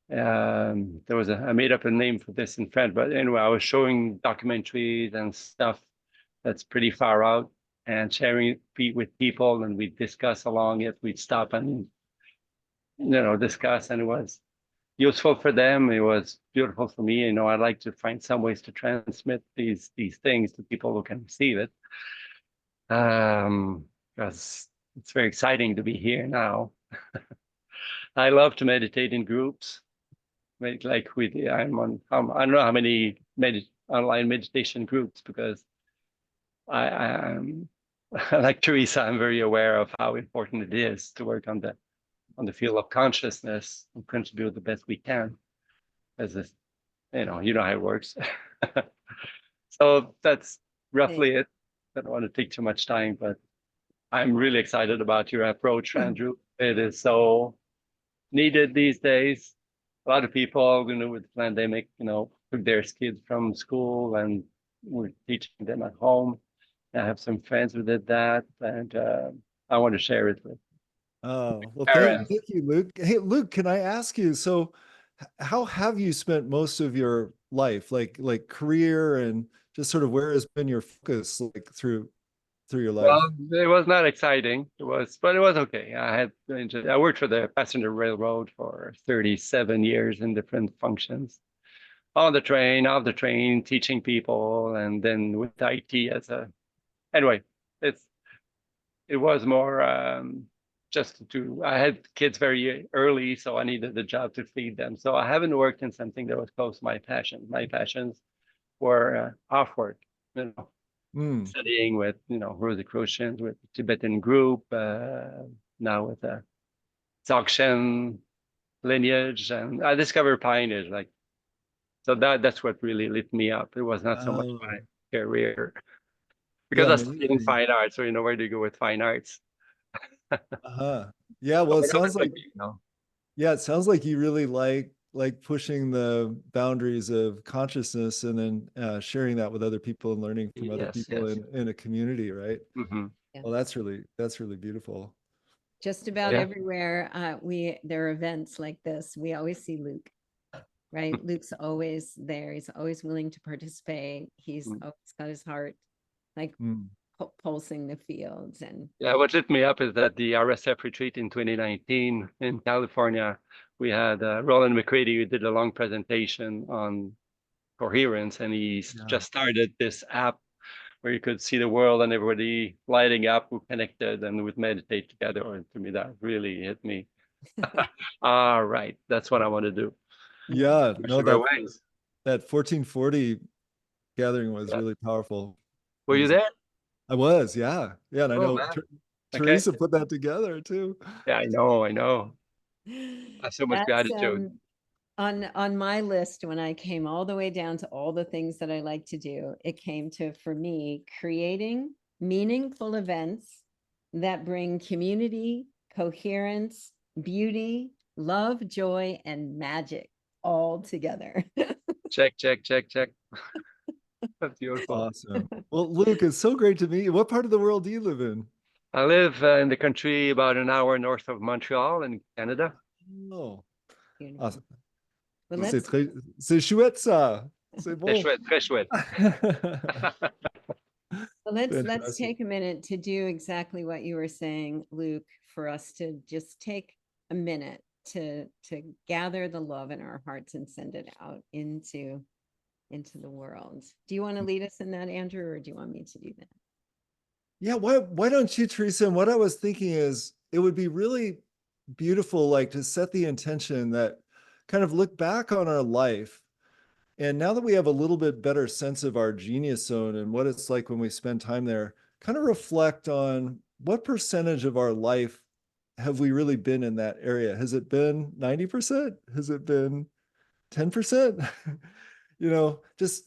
I made up a name for this in French, but anyway, I was showing documentaries and stuff that's pretty far out and sharing it with people, and we'd discuss along it. We'd stop and discuss, and it was useful for them. It was beautiful for me. I like to find some ways to transmit these things to people who can receive it. Because it's very exciting to be here now. I love to meditate in groups. Like I'm on, I don't know how many online meditation groups, because I'm like Teresa, I'm very aware of how important it is to work on the field of consciousness and contribute the best we can. As this, you know how it works. So that's roughly it. I don't want to take too much time, but I'm really excited about your approach, Andrew. It is so needed these days. A lot of people, with the pandemic, took their kids from school and we're teaching them at home. I have some friends who did that, and I want to share it with Oh, well, parents. thank you, Luke. Hey, Luke, can I ask you, so how have you spent most of your life, like career, and just sort of where has been your focus like through your life? Well, it was not exciting. But it was okay. I worked for the passenger railroad for 37 years in different functions. On the train, off the train, teaching people, and then with IT anyway, it was more I had kids very early, so I needed the job to feed them. So I haven't worked in something that was close to my passion. My passions were off work, studying with, Rosicrucians, with Tibetan group, now with a Dzogchen lineage, and I discovered pioneers so that's what really lit me up. It was not so much my career, because Yeah, I studied in amazing. fine arts, so where do you go with fine arts? Yeah, well, it sounds like, No. yeah, it sounds like you really like pushing the boundaries of consciousness, and then sharing that with other people and learning from other Yes, people yes. in a community, right? Mm-hmm. Yeah. Well, that's really beautiful. Just about Yeah. everywhere there are events like this, we always see Luke, right? Luke's always there. He's always willing to participate. He's always got his heart like pulsing the fields. And Yeah, what lit me up is that the RSF retreat in 2019 in California, we had Roland McCready, who did a long presentation on Coherence, and he just started this app where you could see the world and everybody lighting up who connected and would meditate together. And to me, that really hit me. All right, that's what I want to do. Yeah, no, that ways. that 1440 gathering was really powerful. Were you there? I was, yeah. And I know Okay. Teresa put that together too. Yeah, I know. I have so much gratitude. On my list, when I came all the way down to all the things that I like to do, it came to, for me, creating meaningful events that bring community, coherence, beauty, love, joy, and magic all together. Check. That's beautiful. Awesome. Well, Luke, it's so great to meet you. What part of the world do you live in? I live in the country about an hour north of Montreal in Canada. Oh, Beautiful. awesome. Well, C'est chouette ça. C'est bon. Très chouette. Well, let's take a minute to do exactly what you were saying, Luke, for us to just take a minute to gather the love in our hearts and send it out into the world. Do you want to lead us in that, Andrew, or do you want me to do that? Yeah, why don't you, Teresa? And what I was thinking is it would be really beautiful, like to set the intention that kind of look back on our life. And now that we have a little bit better sense of our genius zone and what it's like when we spend time there, kind of reflect on what percentage of our life have we really been in that area? Has it been 90%? Has it been 10%? Just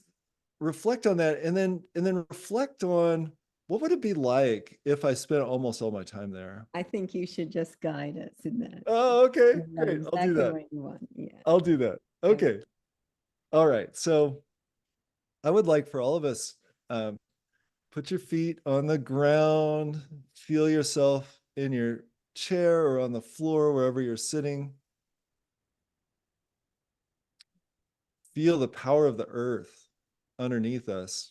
reflect on that, and then reflect on what would it be like if I spent almost all my time there? I think you should just guide us in that. Oh, okay, In that great. I'll do exactly that. what you want. Yeah. I'll do that. Okay. All right. So I would like for all of us, put your feet on the ground, feel yourself in your chair or on the floor, wherever you're sitting. Feel the power of the earth underneath us.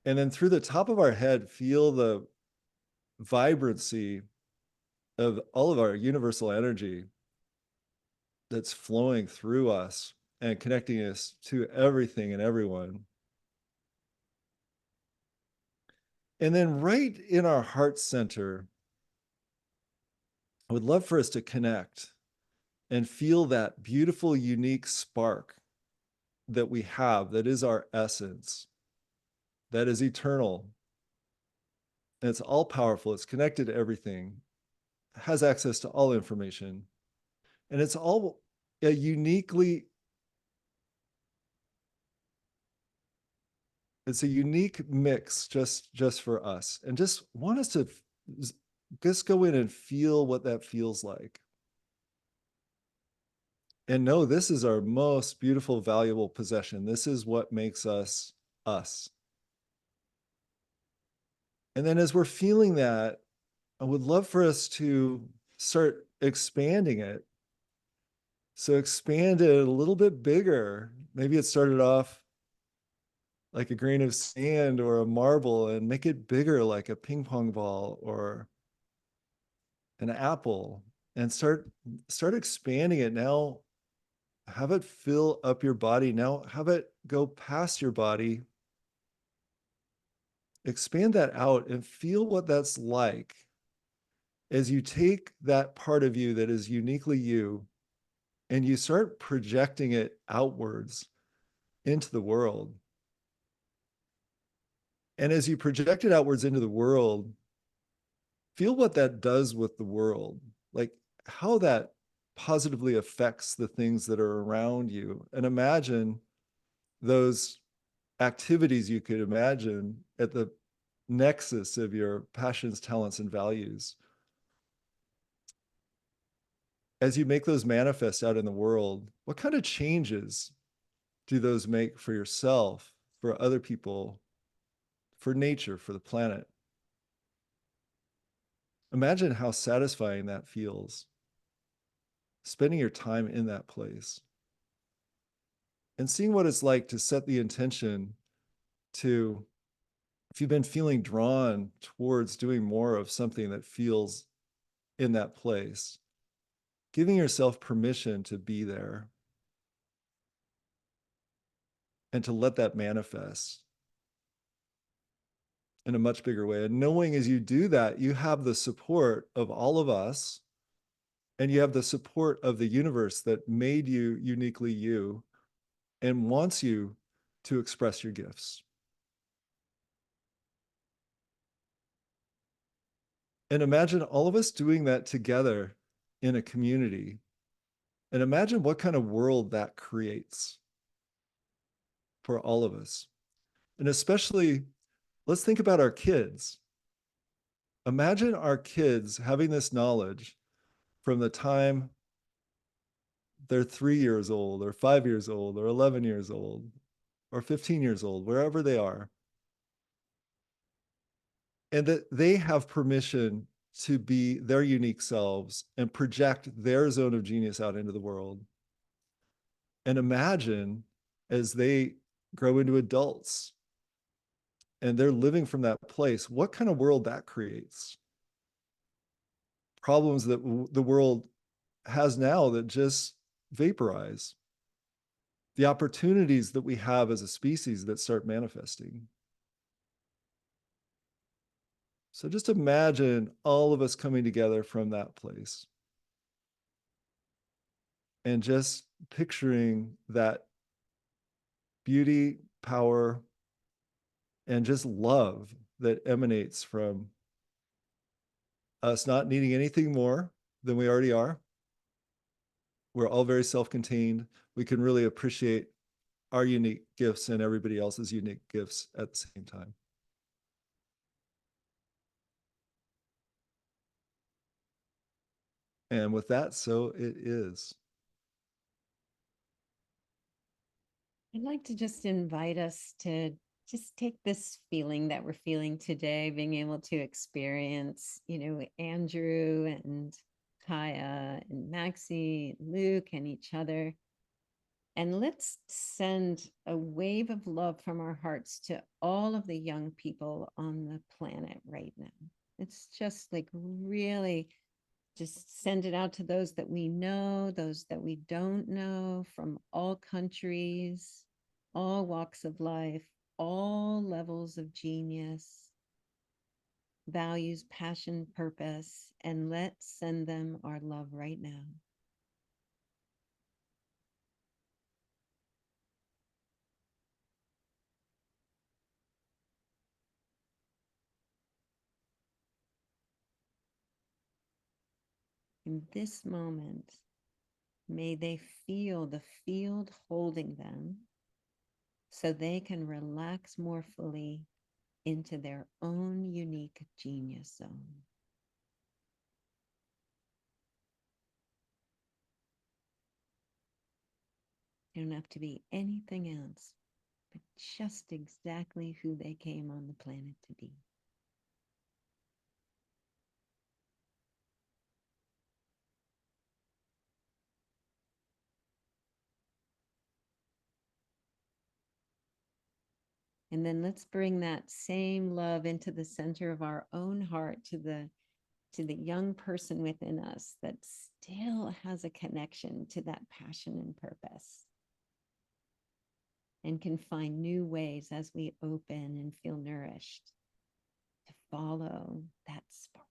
And then through the top of our head, feel the vibrancy of all of our universal energy that's flowing through us and connecting us to everything and everyone. And then right in our heart center, I would love for us to connect and feel that beautiful, unique spark that we have, that is our essence, that is eternal. And it's all powerful. It's connected to everything, has access to all information. And it's all a uniquely, it's a unique mix just for us. And just want us to just go in and feel what that feels like. And know this is our most beautiful, valuable possession. This is what makes us us. And then as we're feeling that, I would love for us to start expanding it. So expand it a little bit bigger. Maybe it started off like a grain of sand or a marble, and make it bigger like a ping pong ball or an apple, and start expanding it. Now have it fill up your body. Now have it go past your body. Expand that out and feel what that's like as you take that part of you that is uniquely you and you start projecting it outwards into the world. And as you project it outwards into the world, feel what that does with the world, like how that positively affects the things that are around you. And imagine those activities you could imagine at the nexus of your passions, talents, and values. As you make those manifest out in the world, what kind of changes do those make for yourself, for other people, for nature, for the planet? Imagine how satisfying that feels, spending your time in that place and seeing what it's like to set the intention to, if you've been feeling drawn towards doing more of something that feels in that place, giving yourself permission to be there and to let that manifest in a much bigger way. And knowing as you do that, you have the support of all of us, and you have the support of the universe that made you uniquely you and wants you to express your gifts. And imagine all of us doing that together in a community. And imagine what kind of world that creates for all of us. And especially, let's think about our kids. Imagine our kids having this knowledge from the time they're 3 years old or 5 years old or 11 years old or 15 years old, wherever they are. And that they have permission to be their unique selves and project their zone of genius out into the world. And imagine as they grow into adults and they're living from that place, what kind of world that creates. Problems that the world has now that just vaporize. The opportunities that we have as a species that start manifesting. So just imagine all of us coming together from that place. And just picturing that beauty, power, and just love that emanates from us not needing anything more than we already are. We're all very self-contained. We can really appreciate our unique gifts and everybody else's unique gifts at the same time. And with that, so it is. I'd like to just invite us to just take this feeling that we're feeling today, being able to experience, Andrew and Kaya and Maxie, and Luke and each other. And let's send a wave of love from our hearts to all of the young people on the planet right now. It's just like really just send it out to those that we know, those that we don't know, from all countries, all walks of life, all levels of genius, values, passion, purpose, and let's send them our love right now. In this moment, may they feel the field holding them so they can relax more fully into their own unique genius zone. They don't have to be anything else, but just exactly who they came on the planet to be. And then let's bring that same love into the center of our own heart, to the young person within us that still has a connection to that passion and purpose, and can find new ways as we open and feel nourished to follow that spark.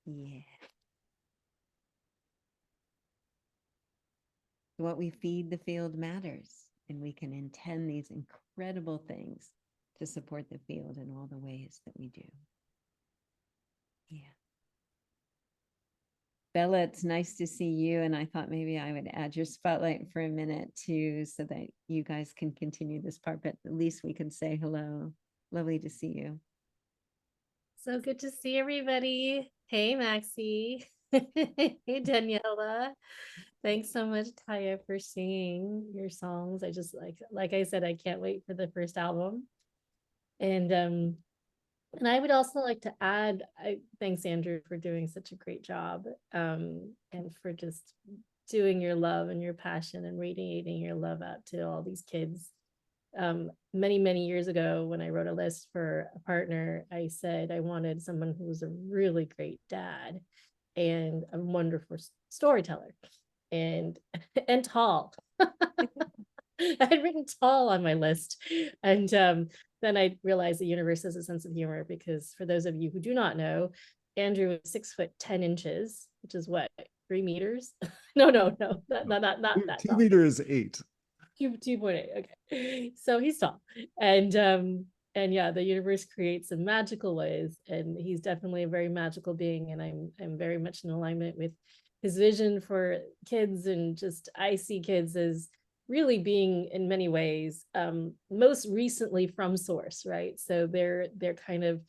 Yeah. What we feed the field matters, and we can intend these incredible things to support the field in all the ways that we do. Yeah. Bella, it's nice to see you, and I thought maybe I would add your spotlight for a minute too, so that you guys can continue this part, but at least we can say hello. Lovely to see you. So good to see everybody. Hey, Maxie. Hey, Daniela. Thanks so much, Kaya, for singing your songs. I just like I said, I can't wait for the first album. And I would also like to add, thanks, Andrew, for doing such a great job, and for just doing your love and your passion and radiating your love out to all these kids. Many, many years ago, when I wrote a list for a partner, I said I wanted someone who was a really great dad and a wonderful storyteller and tall. I had written tall on my list, and then I realized the universe has a sense of humor, because for those of you who do not know, Andrew is 6'10", which is what, 3 meters? No, not that. 2 meters 8. 2.8. Okay, so he's tall, and yeah, the universe creates in magical ways, and he's definitely a very magical being, and I'm very much in alignment with his vision for kids, and just I see kids as really being, in many ways, most recently from source, right? So they're kind of,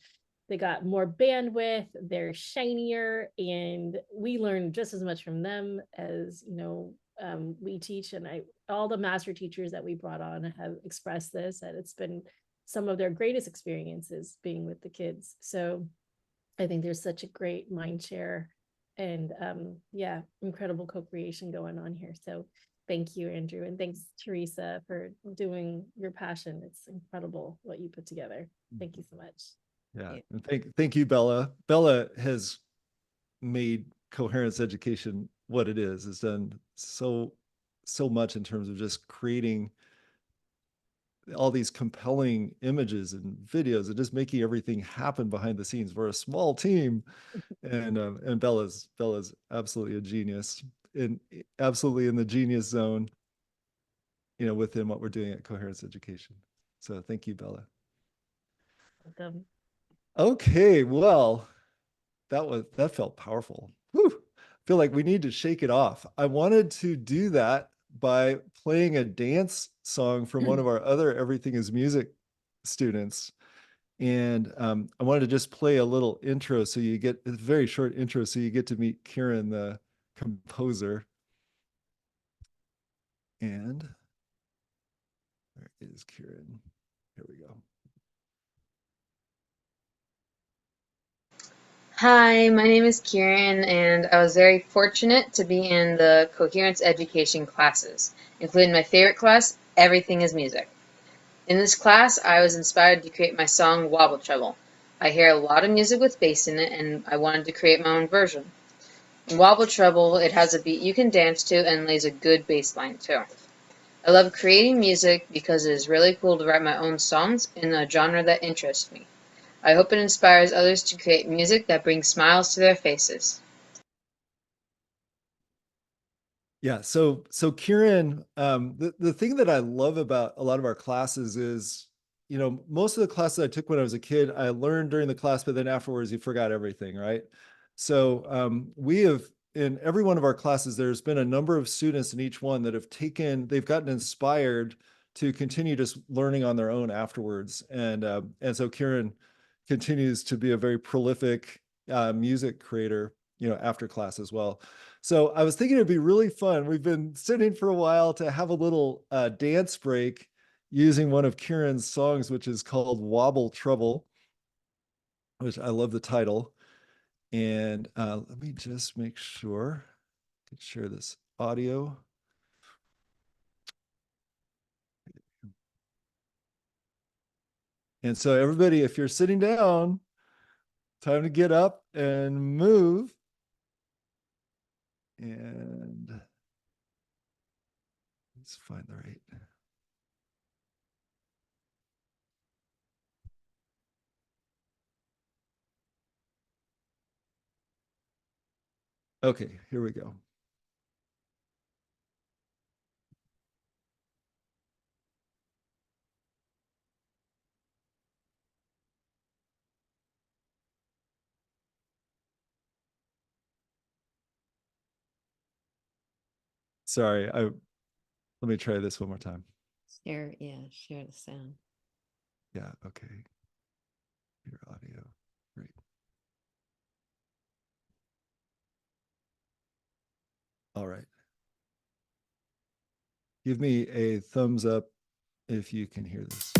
they got more bandwidth, they're shinier, and we learn just as much from them as we teach. And all the master teachers that we brought on have expressed this, that it's been some of their greatest experiences being with the kids. So I think there's such a great mind share and yeah, incredible co-creation going on here. So thank you, Andrew, and thanks, Teresa, for doing your passion. It's incredible what you put together. Thank you so much. Yeah, and thank you, Bella. Bella has made Coherence Education what it is. It's done so much in terms of just creating all these compelling images and videos and just making everything happen behind the scenes. We're a small team, and Bella's absolutely a genius, and absolutely in the genius zone, within what we're doing at Coherence Education. So thank you, Bella. Welcome. Okay, well, that felt powerful. Whew. I feel like we need to shake it off. I wanted to do that by playing a dance song from one of our other Everything is Music students. And I wanted to just play a little intro so you get a very short intro so you get to meet Kieran, the composer. And where is Kieran? Here we go. Hi, my name is Kieran, and I was very fortunate to be in the Coherence education classes, including my favorite class, Everything is Music. In this class, I was inspired to create my song Wobble Trouble. I hear a lot of music with bass in it, and I wanted to create my own version. In Wobble Trouble, it has a beat you can dance to and lays a good bass line too. I love creating music because it is really cool to write my own songs in a genre that interests me. I hope it inspires others to create music that brings smiles to their faces. Yeah, so Kieran, the thing that I love about a lot of our classes is, you know, most of the classes I took when I was a kid, I learned during the class, but then afterwards you forgot everything, right? So we have, in every one of our classes, there's been a number of students in each one that have they've gotten inspired to continue just learning on their own afterwards. And so Kieran continues to be a very prolific music creator, you know, after class as well. So I was thinking it'd be really fun. We've been sitting for a while to have a little dance break using one of Kieran's songs, which is called Wobble Trouble, which I love the title. And let me just make sure I can share this audio. And so everybody, if you're sitting down, time to get up and move. And let's find the right. Okay, here we go. Sorry, let me try this one more time. Share the sound. Yeah, okay. Your audio. Great. All right. Give me a thumbs up if you can hear this.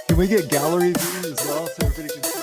Can we get gallery view as well so everybody can see?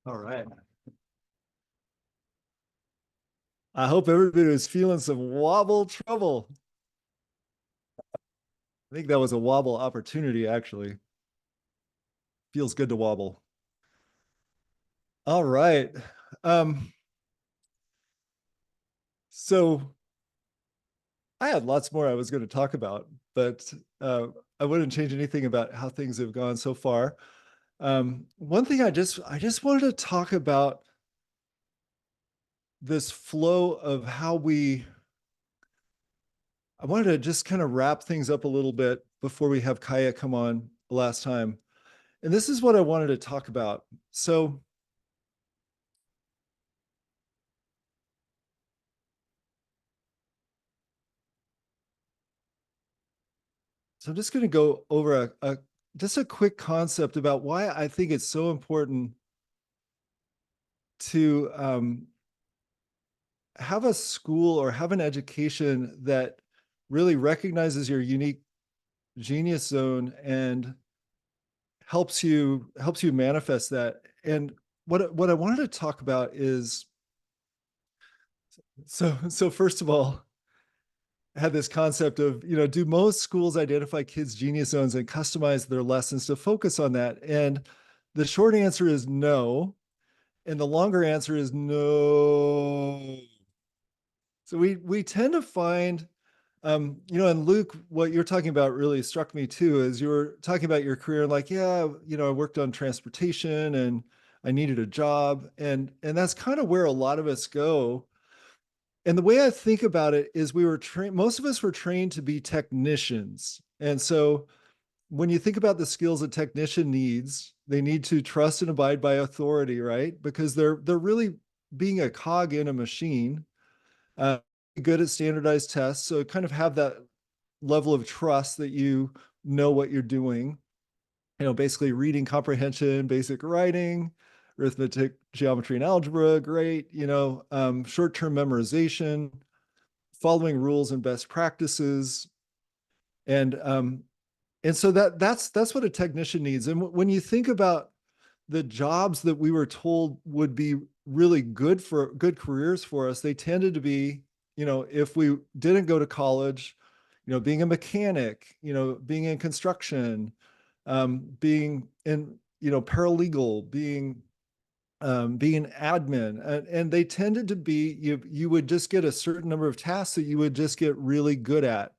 All right. I hope everybody was feeling some wobble trouble. I think that was a wobble opportunity, actually. Feels good to wobble. All right. So I had lots more I was going to talk about, but I wouldn't change anything about how things have gone so far. One thing I just wanted to talk about this flow of how I wanted to just kind of wrap things up a little bit before we have Kaya come on last time. And this is what I wanted to talk about. So I'm just going to go over just a quick concept about why I think it's so important to have a school or have an education that really recognizes your unique genius zone and helps you manifest that. And what I wanted to talk about is, so first of all, I had this concept of, do most schools identify kids' genius zones and customize their lessons to focus on that? And the short answer is no. And the longer answer is no. So we tend to find, and Luke, what you're talking about really struck me too, is you were talking about your career, like, yeah, I worked on transportation and I needed a job. And that's kind of where a lot of us go. And the way I think about it is we were trained, most of us were trained to be technicians. And so when you think about the skills a technician needs, they need to trust and abide by authority, right? Because they're really being a cog in a machine, good at standardized tests. So kind of have that level of trust that you know what you're doing, basically reading comprehension, basic writing, arithmetic, geometry, and algebra, great, short-term memorization, following rules and best practices. And so that's what a technician needs. And when you think about the jobs that we were told would be really good careers for us, they tended to be, if we didn't go to college, being a mechanic, being in construction, being in, paralegal, being admin, and they tended to be, you would just get a certain number of tasks that you would just get really good at.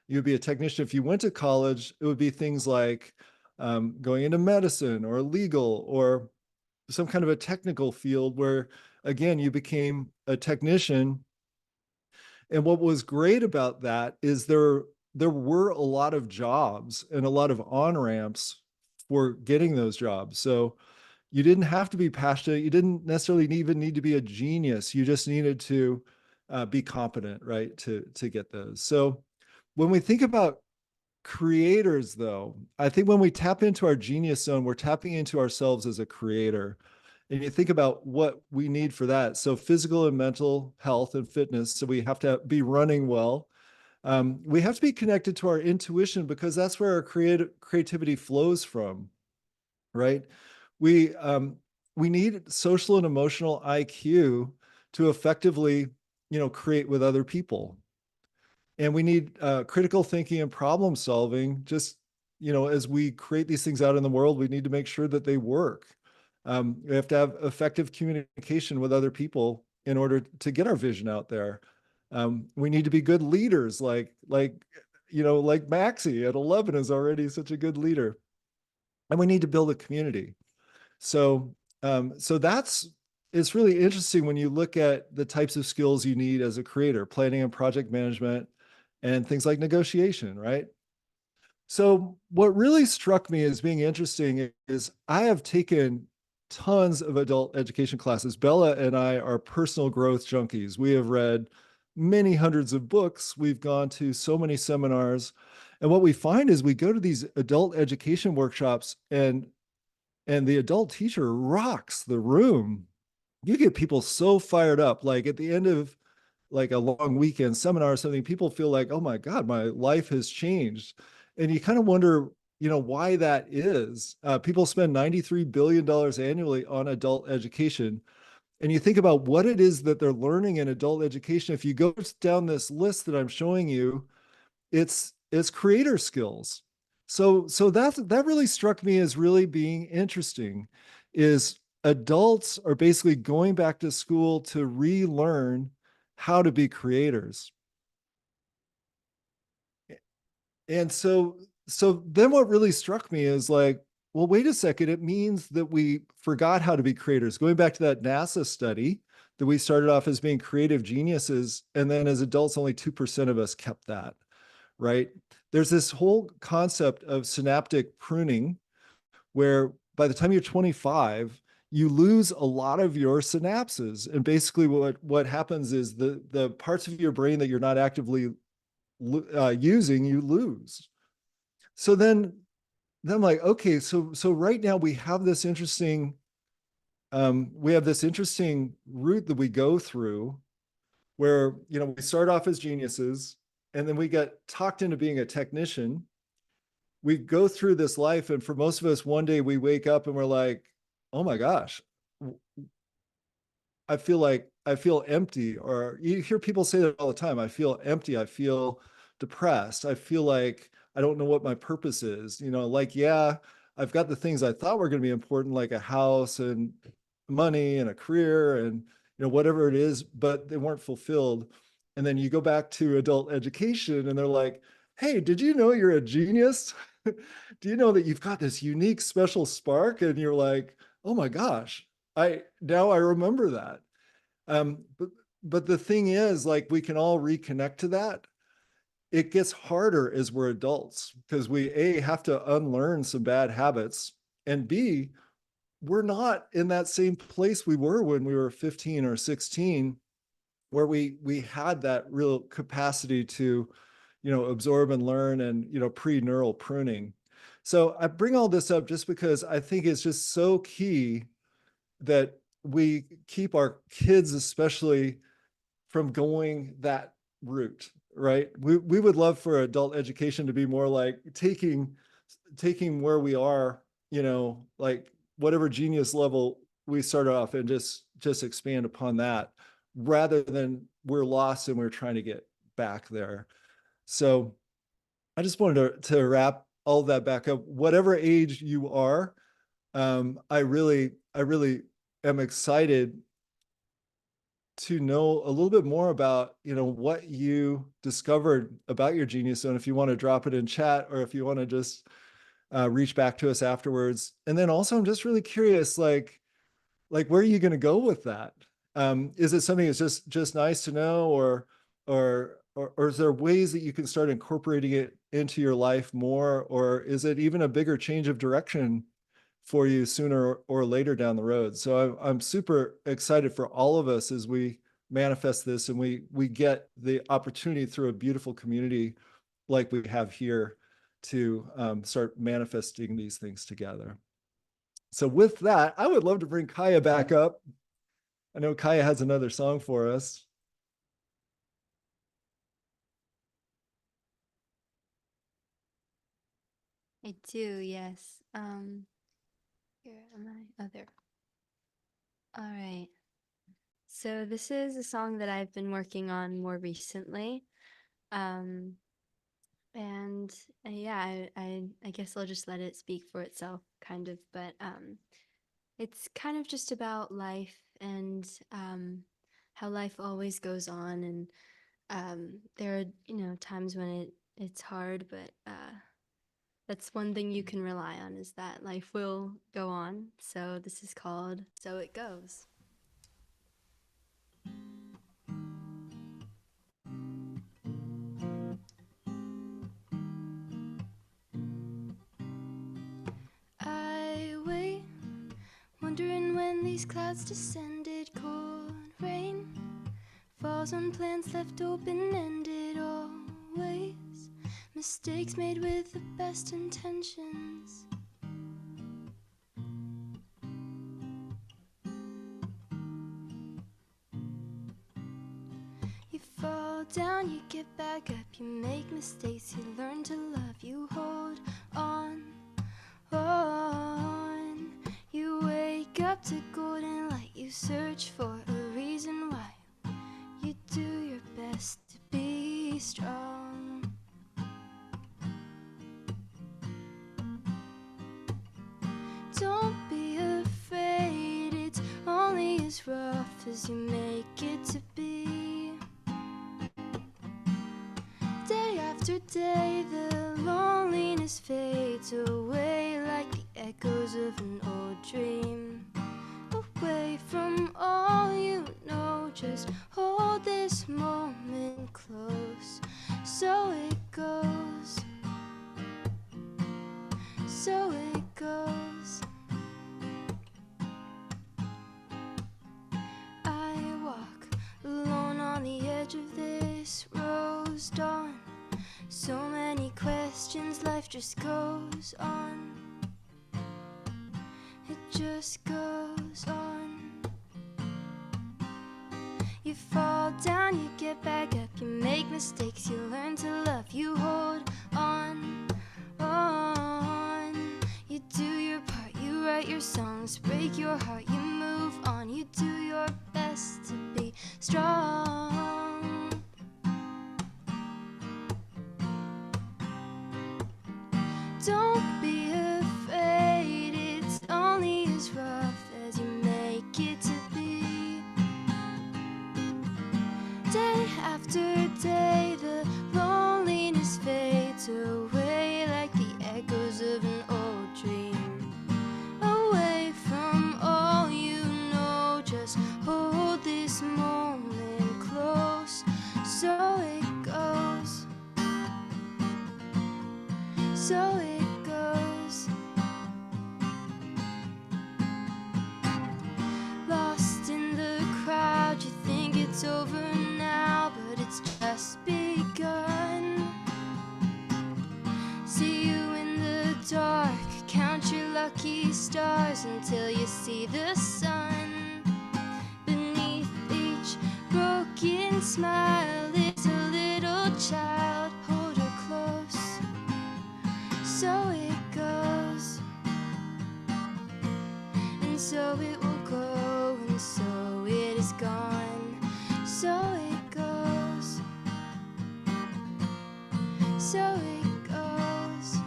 You'd be a technician. If you went to college, it would be things like going into medicine or legal or some kind of a technical field where, again, you became a technician. And what was great about that is there were a lot of jobs and a lot of on-ramps for getting those jobs. So you didn't have to be passionate. You didn't necessarily even need to be a genius. You just needed to be competent, right, to get those. So when we think about creators, though, I think when we tap into our genius zone, we're tapping into ourselves as a creator. And you think about what we need for that. So physical and mental health and fitness. So we have to be running well. We have to be connected to our intuition because that's where our creativity flows from, right? We need social and emotional IQ to effectively, create with other people. And we need critical thinking and problem solving. Just, as we create these things out in the world, we need to make sure that they work. We have to have effective communication with other people in order to get our vision out there. We need to be good leaders, like Maxie at 11 is already such a good leader. And we need to build a community. So it's really interesting when you look at the types of skills you need as a creator, planning and project management, and things like negotiation, right? So what really struck me as being interesting is I have taken tons of adult education classes. Bella and I are personal growth junkies. We have read many hundreds of books. We've gone to so many seminars. And what we find is we go to these adult education workshops and the adult teacher rocks the room. You get people so fired up, like at the end of like a long weekend seminar or something, people feel like, oh my God, my life has changed. And you kind of wonder, why that is. People spend $93 billion annually on adult education. And you think about what it is that they're learning in adult education. If you go down this list that I'm showing you, it's creator skills. So that really struck me as really being interesting, is adults are basically going back to school to relearn how to be creators. And so then what really struck me is like, well, wait a second, it means that we forgot how to be creators. Going back to that NASA study, that we started off as being creative geniuses, and then as adults, only 2% of us kept that, right? There's this whole concept of synaptic pruning, where by the time you're 25, you lose a lot of your synapses. And basically what happens is the parts of your brain that you're not actively using, you lose. So then I'm like, okay, so right now we have this interesting route that we go through where, you know, we start off as geniuses and then we get talked into being a technician. We go through this life, and for most of us, one day we wake up and we're like, oh my gosh, I feel empty. Or you hear people say that all the time. I feel empty. I feel depressed. I feel like I don't know what my purpose is. You know, like, yeah, I've got the things I thought were going to be important, like a house and money and a career and, you know, whatever it is, but they weren't fulfilled. And then you go back to adult education and they're like, hey, did you know you're a genius? Do you know that you've got this unique special spark? And you're like, oh my gosh, now I remember that. But the thing is, like, we can all reconnect to that. It gets harder as we're adults because we A, have to unlearn some bad habits, and B, we're not in that same place we were when we were 15 or 16, where we had that real capacity to, you know, absorb and learn and, you know, pre-neural pruning. So I bring all this up just because I think it's just so key that we keep our kids especially from going that route, right? We would love for adult education to be more like taking where we are, you know, like whatever genius level we start off and just expand upon that, rather than we're lost and we're trying to get back there. So I just wanted to wrap all of that back up. Whatever age you are, I really am excited to know a little bit more about, you know, what you discovered about your genius zone. If you want to drop it in chat, or if you want to just reach back to us afterwards. And then also, I'm just really curious, like where are you going to go with that? Is it something that's just nice to know, or is there ways that you can start incorporating it into your life more, or is it even a bigger change of direction for you sooner or later down the road? So I'm super excited for all of us as we manifest this, and we get the opportunity through a beautiful community like we have here to start manifesting these things together. So with that, I would love to bring Kaya back up. I know Kaya has another song for us. I do, yes. Here am I? Oh, there. All right. So this is a song that I've been working on more recently. And yeah, I guess I'll just let it speak for itself, kind of. But it's kind of just about life and how life always goes on. And there are, you know, times when it's hard, but that's one thing you can rely on, is that life will go on. So this is called So It Goes. I wait, wondering when these clouds descended. Cold rain falls on plans left open-ended. Always mistakes made with the best intentions. You fall down, you get back up. You make mistakes, you learn to love. You hold on. You wake up to golden light. You search for a reason why. You do your best to be strong. Don't be afraid, it's only as rough as you make it to be. Day after day, the loneliness fades away like the echoes of an old dream. Away from all you know, just hold this moment close. So it goes, so it goes. I walk alone on the edge of this rose dawn. So many questions, life just goes on. It just goes on. You fall down, you get back up, you make mistakes, you learn to love, you hold on. You do your part, you write your songs, break your heart, you move on, you do your best to be strong. Don't be afraid, it's only as rough as you make it to be. Day after day, the loneliness fades away like the echoes of an old dream. Away from all you know, just hold this moment close. So it goes, so it goes. Lost in the crowd, you think it's over now, but it's just begun. See you in the dark, count your lucky stars until you see the sun. Beneath each broken smile is a little child, hold her close. So it goes, and so it will go, and so it is gone. So it goes, so it goes.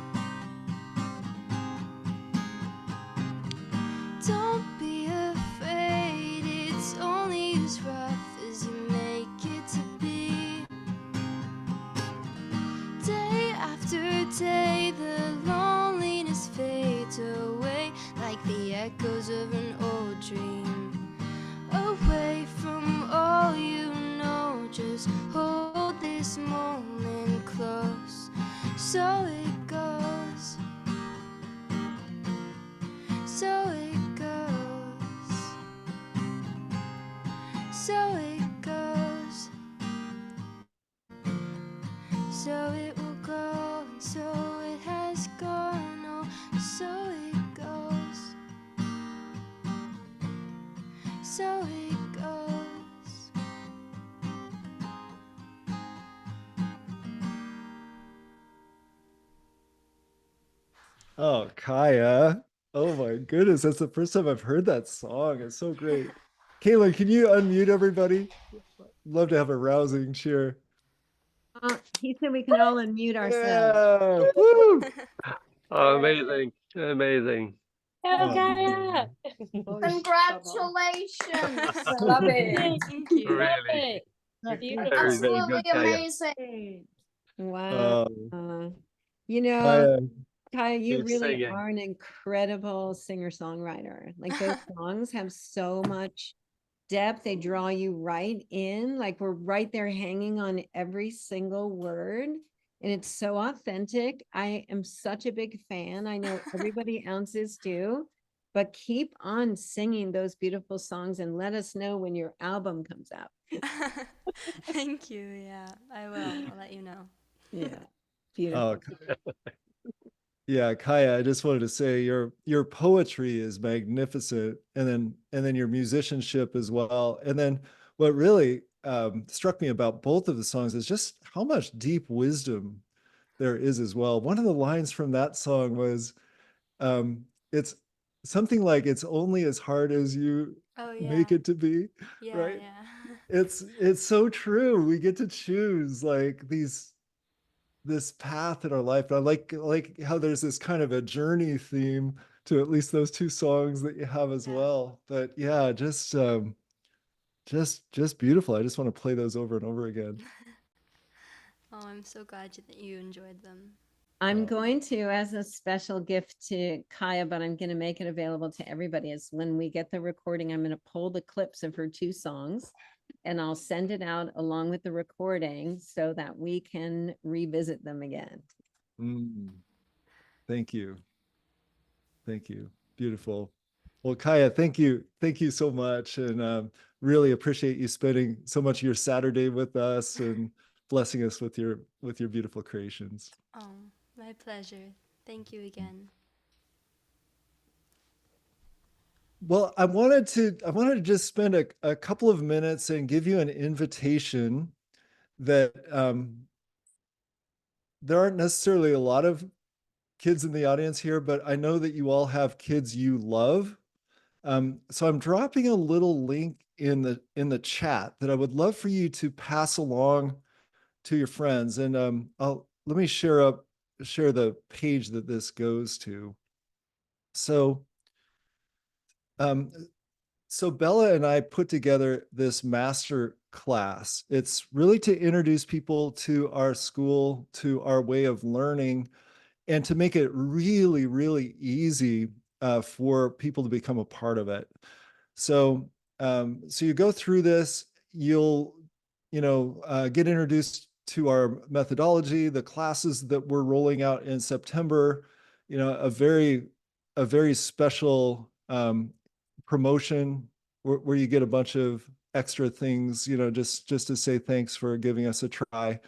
Don't be afraid, it's only as rough as you make it to be. Day after day, the loneliness fades away like the echoes of an old dream. Away from all you know, just hold this moment close. So it goes, so it goes, so it goes. So it will go, and so it has gone, oh, so it goes, so it goes. Oh, Kaya. Oh my goodness. That's the first time I've heard that song. It's so great. Caitlin, can you unmute everybody? Love to have a rousing cheer. He said we can all unmute ourselves. Yeah. Woo! Oh, amazing, amazing. Oh, Oh, Gaia! Congratulations. Love it. Thank you. Love Really, it. very, Beautiful. very Absolutely good, Kaya. amazing. Wow. You know, Kaya. Kaya, you Keep really singing. are an incredible singer-songwriter. Like those songs have so much depth. They draw you right in. Like we're right there hanging on every single word. And it's so authentic. I am such a big fan. I know everybody else is too. But keep on singing those beautiful songs and let us know when your album comes out. Thank you. Yeah, I will. I'll let you know. Yeah. Oh, Beautiful. yeah, Kaya, I just wanted to say your poetry is magnificent, and then your musicianship as well. And then what really struck me about both of the songs is just how much deep wisdom there is as well. One of the lines from that song was, it's something like it's only as hard as you Oh make yeah, it to be, yeah, right? yeah. It's so true. We get to choose like this path in our life. And I like how there's this kind of a journey theme to at least those two songs that you have as Yeah. well. But yeah, just beautiful. I just want to play those over and over again. Oh, I'm so glad that you enjoyed them. I'm going to, as a special gift to Kaya, but I'm going to make it available to everybody, is when we get the recording, I'm going to pull the clips of her 2 songs and I'll send it out along with the recording so that we can revisit them again. Thank you. Thank you. Beautiful. Well, Kaya, thank you. Thank you so much. And really appreciate you spending so much of your Saturday with us and blessing us with your beautiful creations. Oh, my pleasure. Thank you again. Well, I wanted to just spend a couple of minutes and give you an invitation that there aren't necessarily a lot of kids in the audience here, but I know that you all have kids you love. So I'm dropping a little link in the chat that I would love for you to pass along to your friends. And let me share the page that this goes to. So Bella and I put together this master class. It's really to introduce people to our school, to our way of learning, and to make it really, really easy for people to become a part of it. So you go through this, you'll get introduced to our methodology, the classes that we're rolling out in September, a very special promotion where you get a bunch of extra things, just to say thanks for giving us a try.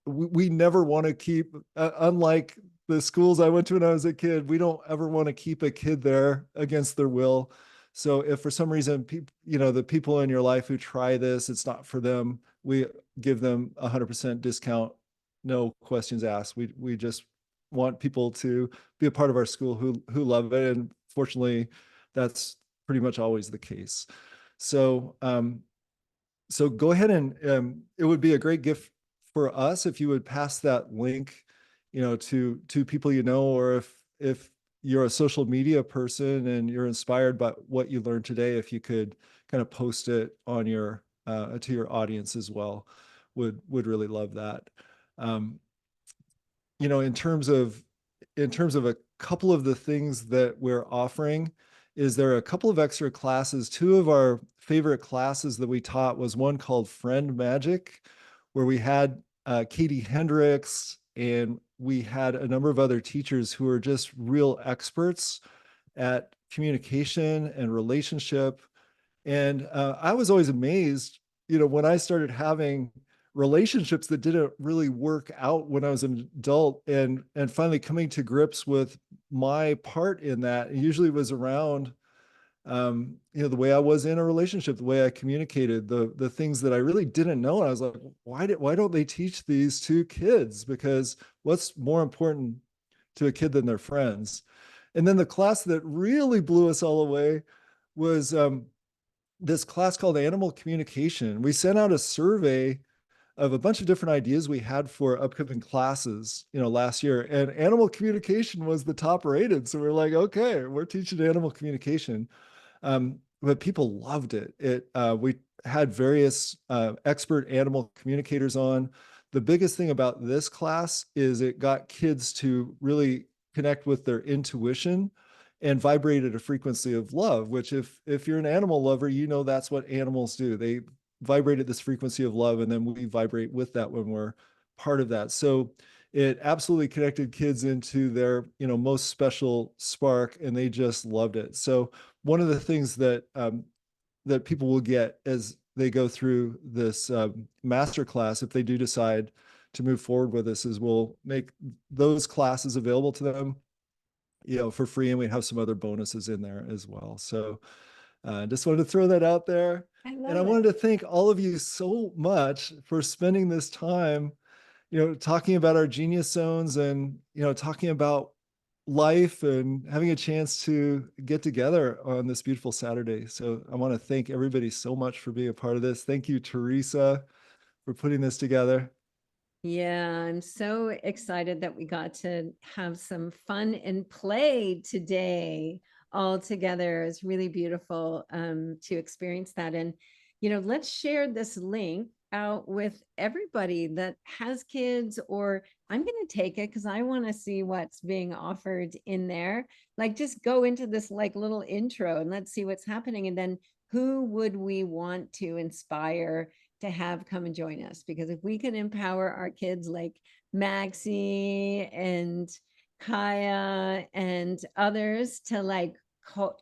We never want to keep, unlike the schools I went to when I was a kid, we don't ever want to keep a kid there against their will. So if for some reason, the people in your life who try this, it's not for them, we give them 100% discount, no questions asked. We just want people to be a part of our school who love it. And fortunately, that's pretty much always the case. So, so go ahead and it would be a great gift for us if you would pass that link, to people or if you're a social media person and you're inspired by what you learned today, if you could kind of post it on your to your audience as well, would really love that. In terms of a couple of the things that we're offering, is there a couple of extra classes. 2 of our favorite classes that we taught was one called Friend Magic, where we had Katie Hendricks, and we had a number of other teachers who are just real experts at communication and relationship. And I was always amazed, when I started having relationships that didn't really work out when I was an adult, and finally coming to grips with my part in that. It usually was around the way I was in a relationship, the way I communicated, the things that I really didn't know. And I was like, why don't they teach these to kids? Because what's more important to a kid than their friends? And then the class that really blew us all away was this class called Animal Communication. We sent out a survey of a bunch of different ideas we had for upcoming classes, last year, and animal communication was the top rated. So we're like, okay, we're teaching animal communication. But people loved it. We had various expert animal communicators on. The biggest thing about this class is it got kids to really connect with their intuition and vibrate at a frequency of love, which if you're an animal lover, that's what animals do. They vibrate at this frequency of love, and then we vibrate with that when we're part of that. So it absolutely connected kids into their most special spark, and they just loved it. So one of the things that that people will get as they go through this masterclass, if they do decide to move forward with this, is we'll make those classes available to them for free, and we have some other bonuses in there as well. So just wanted to throw that out there. And I wanted to thank all of you so much for spending this time, talking about our genius zones and, talking about life and having a chance to get together on this beautiful Saturday. So I want to thank everybody so much for being a part of this. Thank you, Teresa, for putting this together. Yeah, I'm so excited that we got to have some fun and play today all together. It's really beautiful to experience that. And, let's share this link out with everybody that has kids or I'm going to take it because I want to see what's being offered in there. Like, just go into this like little intro and let's see what's happening. And then who would we want to inspire to have come and join us? Because if we can empower our kids like Maxie and Kaya and others to like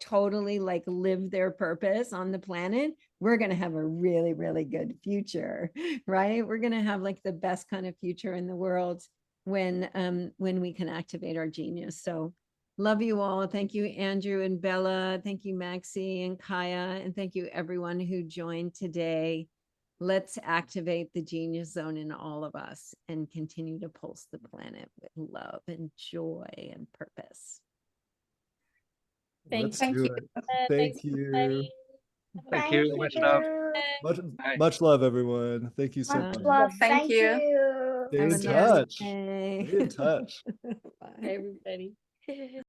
totally like live their purpose on the planet, we're going to have a really, really good future, right? We're going to have like the best kind of future in the world when we can activate our genius. So love you all. Thank you, Andrew and Bella. Thank you, Maxie and Kaya. And thank you everyone who joined today. Let's activate the genius zone in all of us and continue to pulse the planet with love and joy and purpose. Let's Thank do you. it. Thanks, Thank you. everybody. Thank you. Much love. Bye. Much love, everyone. Thank you so Much much. love. Thank Thank you. you. Stay Have in a nice touch. day. Stay in touch. Bye. Everybody.